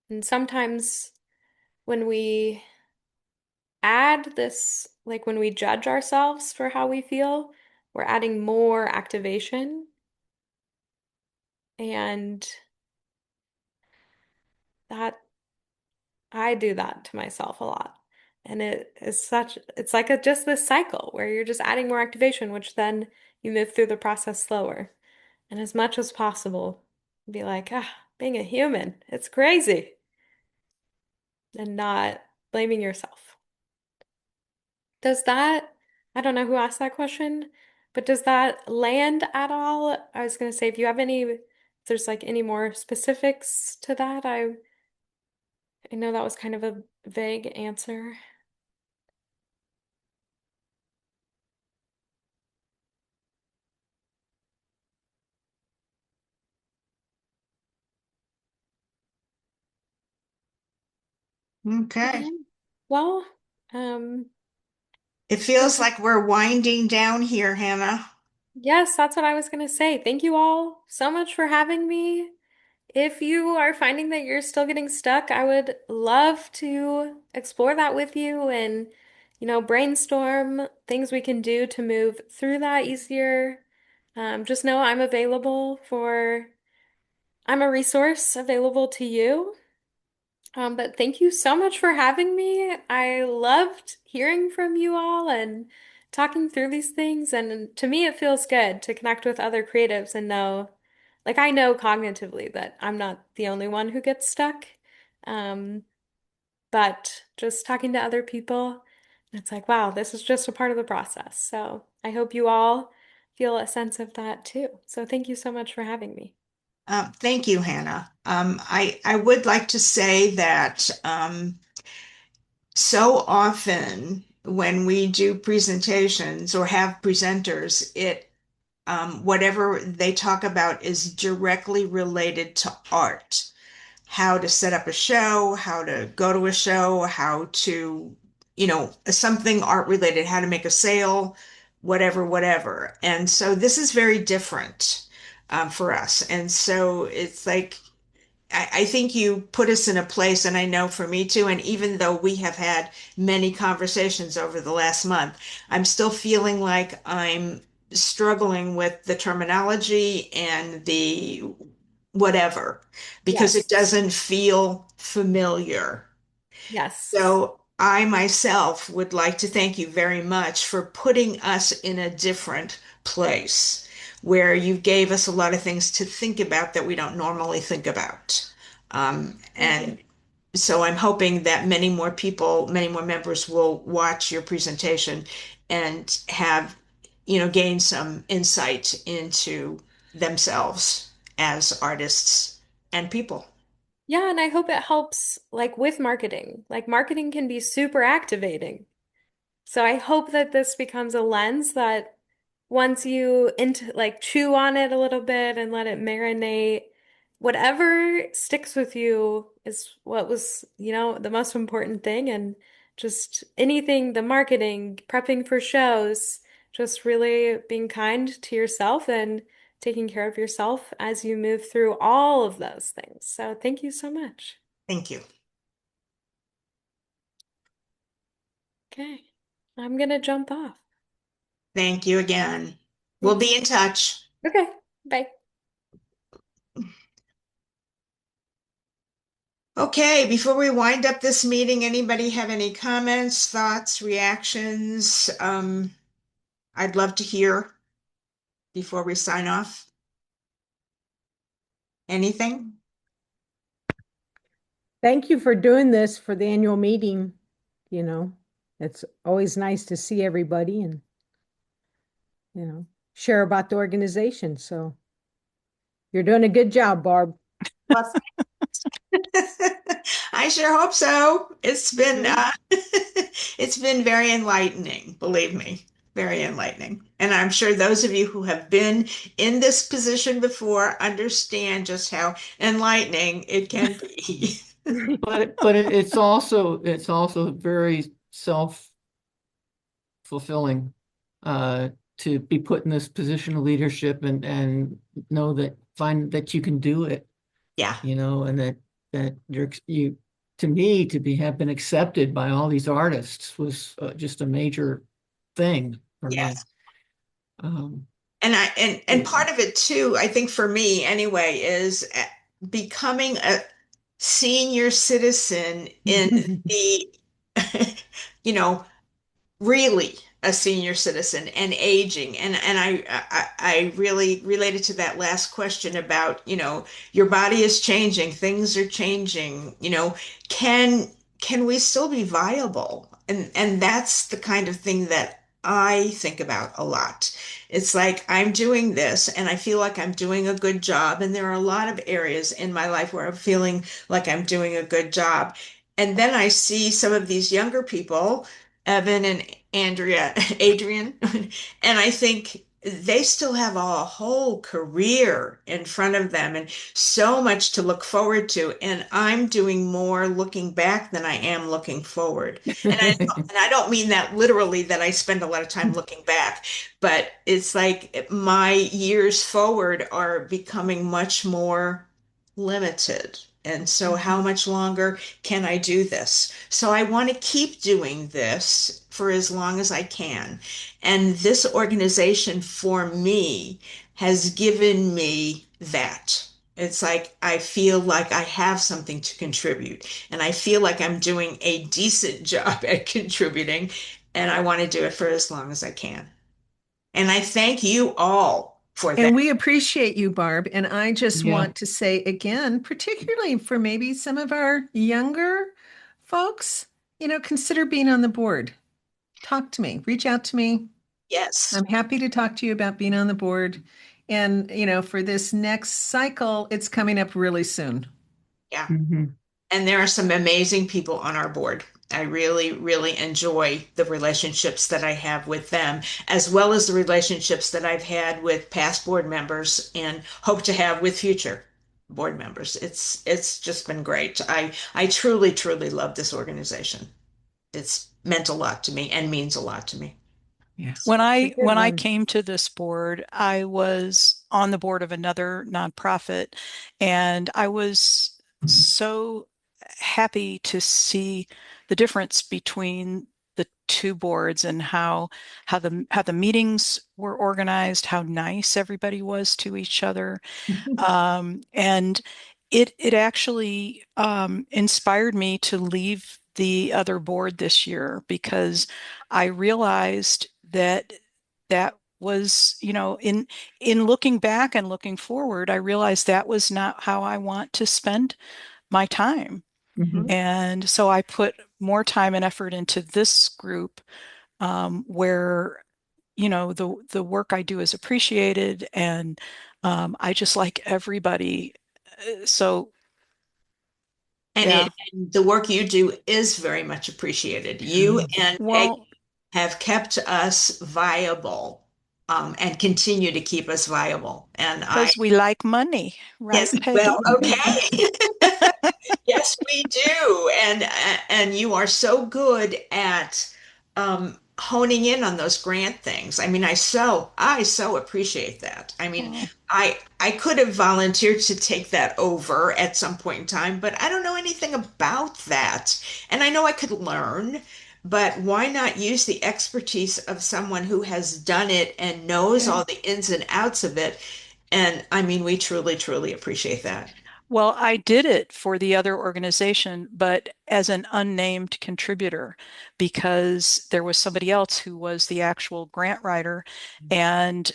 And sometimes when we add this, like when we judge ourselves for how we feel, we're adding more activation. And that I do that to myself a lot. And it's like just this cycle where you're just adding more activation, which then you move through the process slower. And as much as possible, be like, being a human, it's crazy. And not blaming yourself. Does that, I don't know who asked that question, but does that land at all? I was going to say, if you have if there's like any more specifics to that, I know that was kind of a vague answer. Okay. Okay. Well, um, It feels like we're winding down here, Hannah. yes, that's what I was going to say. Thank you all so much for having me. If you are finding that you're still getting stuck, I would love to explore that with you and, brainstorm things we can do to move through that easier. Just know I'm a resource available to you. But thank you so much for having me. I loved hearing from you all and talking through these things. And to me, it feels good to connect with other creatives and know, like, I know cognitively that I'm not the only one who gets stuck. Um, but just talking to other people, it's like, wow, this is just a part of the process. So I hope you all feel a sense of that too. So thank you so much for having me. Thank you, Hannah. I would like to say that so often when we do presentations or have presenters, whatever they talk about is directly related to art. How to set up a show, how to go to a show, how to, something art related, how to make a sale, whatever, whatever. And so this is very different for us. And so it's like, I think you put us in a place, and I know for me too, and even though we have had many conversations over the last month, I'm still feeling like I'm struggling with the terminology and the whatever, because it Yes. doesn't feel familiar. Yes. So I myself would like to thank you very much for putting us in a different place where you gave us a lot of things to think about that we don't normally think about. Thank you. And so I'm hoping that many more people, many more members will watch your presentation and have, gain some insight into themselves as artists and people. Yeah, and I hope it helps like with marketing. Like marketing can be super activating. So I hope that this becomes a lens that once you into like chew on it a little bit and let it marinate, whatever sticks with you is what was, the most important thing. And just anything, the marketing, prepping for shows, just really being kind to yourself and taking care of yourself as you move through all of those things. So thank you so much. Thank you. Okay, I'm gonna jump off. Thank you again. We'll Thanks. be in touch. Okay, bye. Okay, before we wind up this meeting, anybody have any comments, thoughts, reactions? I'd love to hear before we sign off. Anything? Thank you for doing this for the annual meeting. You know, it's always nice to see everybody and, share about the organization. So you're doing a good job, Barb. Well, I sure hope so. It's been Mhm. it's been very enlightening, believe me. very enlightening. And I'm sure those of you who have been in this position before understand just how enlightening it can be. But it's also very self-fulfilling to be put in this position of leadership and know that find that you can do it, Yeah. and that you to me to be have been accepted by all these artists was just a major thing for me. Yes. Um, And part of it too, I think for me anyway, is becoming a senior citizen in the, you know, really a senior citizen and aging. And I really related to that last question about, your body is changing, things are changing, can we still be viable? And that's the kind of thing that I think about a lot. It's like I'm doing this and I feel like I'm doing a good job. And there are a lot of areas in my life where I'm feeling like I'm doing a good job. And then I see some of these younger people, Evan and Adrian, and I think they still have a whole career in front of them and so much to look forward to. And I'm doing more looking back than I am looking forward. And I don't mean that literally that I spend a lot of time looking back, but it's like my years forward are becoming much more limited. And so, how much longer can I do this? So, I want to keep doing this for as long as I can. And this organization for me has given me that. It's like I feel like I have something to contribute, and I feel like I'm doing a decent job at contributing, and I want to do it for as long as I can. And I thank you all for that. And we appreciate you, Barb. And I just yeah. want to say again, particularly for maybe some of our younger folks, consider being on the board. Talk to me, reach out to me. Yes. I'm happy to talk to you about being on the board. And, for this next cycle, it's coming up really soon. Yeah. Mhm. And there are some amazing people on our board. I really, really enjoy the relationships that I have with them, as well as the relationships that I've had with past board members and hope to have with future board members. It's just been great. I truly, truly love this organization. It's meant a lot to me and means a lot to me. Yes. When It's a I good when I one. came to this board, I was on the board of another nonprofit, and I was so happy to see the difference between the two boards and how the meetings were organized, how nice everybody was to each other. And it actually inspired me to leave the other board this year because I realized that was, in looking back and looking forward, I realized that was not how I want to spend my time. Mhm. And so I put more time and effort into this group where the work I do is appreciated, and I just like everybody. So And yeah. and the work you do is very much appreciated. You and Well, Peggy have kept us viable, and continue to keep us viable. And I, because we like money, right, yes, well, Peggy? okay. Yes, we do. And you are so good at honing in on those grant things. I mean, I so appreciate that. I mean, Oh, I could have volunteered to take that over at some point in time, but I don't know anything about that. And I know I could learn, but why not use the expertise of someone who has done it and knows okay. all the ins and outs of it? And I mean, we truly, truly appreciate that. Well, I did it for the other organization, but as an unnamed contributor, because there was somebody else who was the actual grant writer. And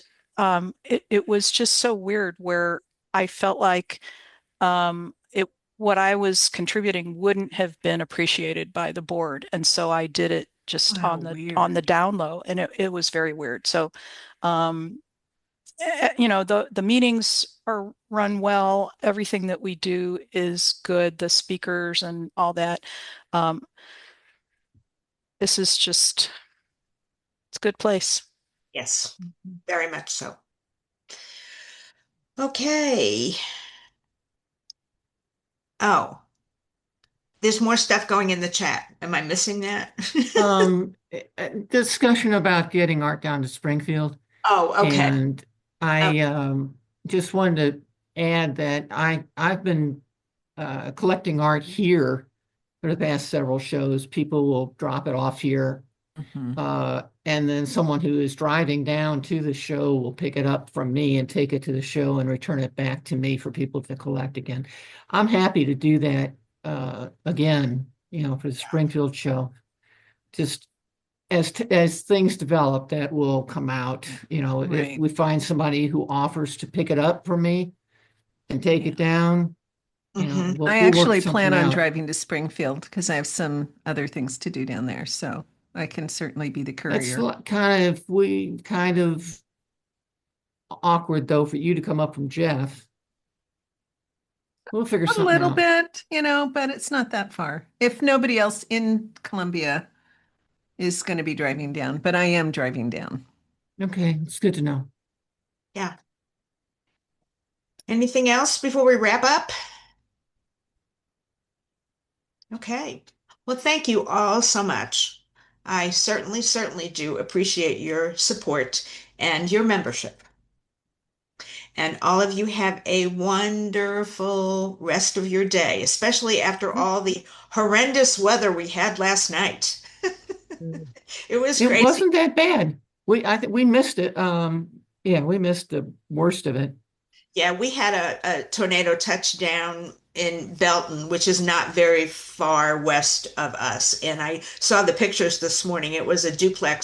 it was just so weird where I felt like what I was contributing wouldn't have been appreciated by the board. And so I did it just Wow, on the weird. down low, and it was very weird. So um, the meetings are run well. Everything that we do is good. The speakers and all that. Um, this is just it's a good place. Yes, very much so. Okay. Oh, there's more stuff going in the chat. Am I missing that? Discussion about getting art down to Springfield. Oh, okay. And I just wanted to add that I've been collecting art here for the past several shows. People will drop it off here, Mhm. and then someone who is driving down to the show will pick it up from me and take it to the show and return it back to me for people to collect again. I'm happy to do that again, for the Springfield show. Just as things develop, that will come out. If Right. we find somebody who offers to pick it up for me and take Yeah. it down, Hmm. we'll, I we'll work actually plan something on out. driving to Springfield because I have some other things to do down there. So I can certainly be the That's courier. kind of awkward though for you to come up from Jeff. We'll figure A something little out. bit, but it's not that far. If nobody else in Columbia is going to be driving down, but I am driving down. Okay, it's good to know. Yeah. Anything else before we wrap up? Okay. Well, thank you all so much. I certainly, certainly do appreciate your support and your membership. And all of you have a wonderful rest of your day, especially after all the horrendous weather we had last night. Mm. It was It crazy. wasn't that bad. I think we missed it. Yeah, we missed the worst of it. Yeah, we had a tornado touchdown in Belton, which is not very far west of us. And I saw the pictures this morning. It was a duplex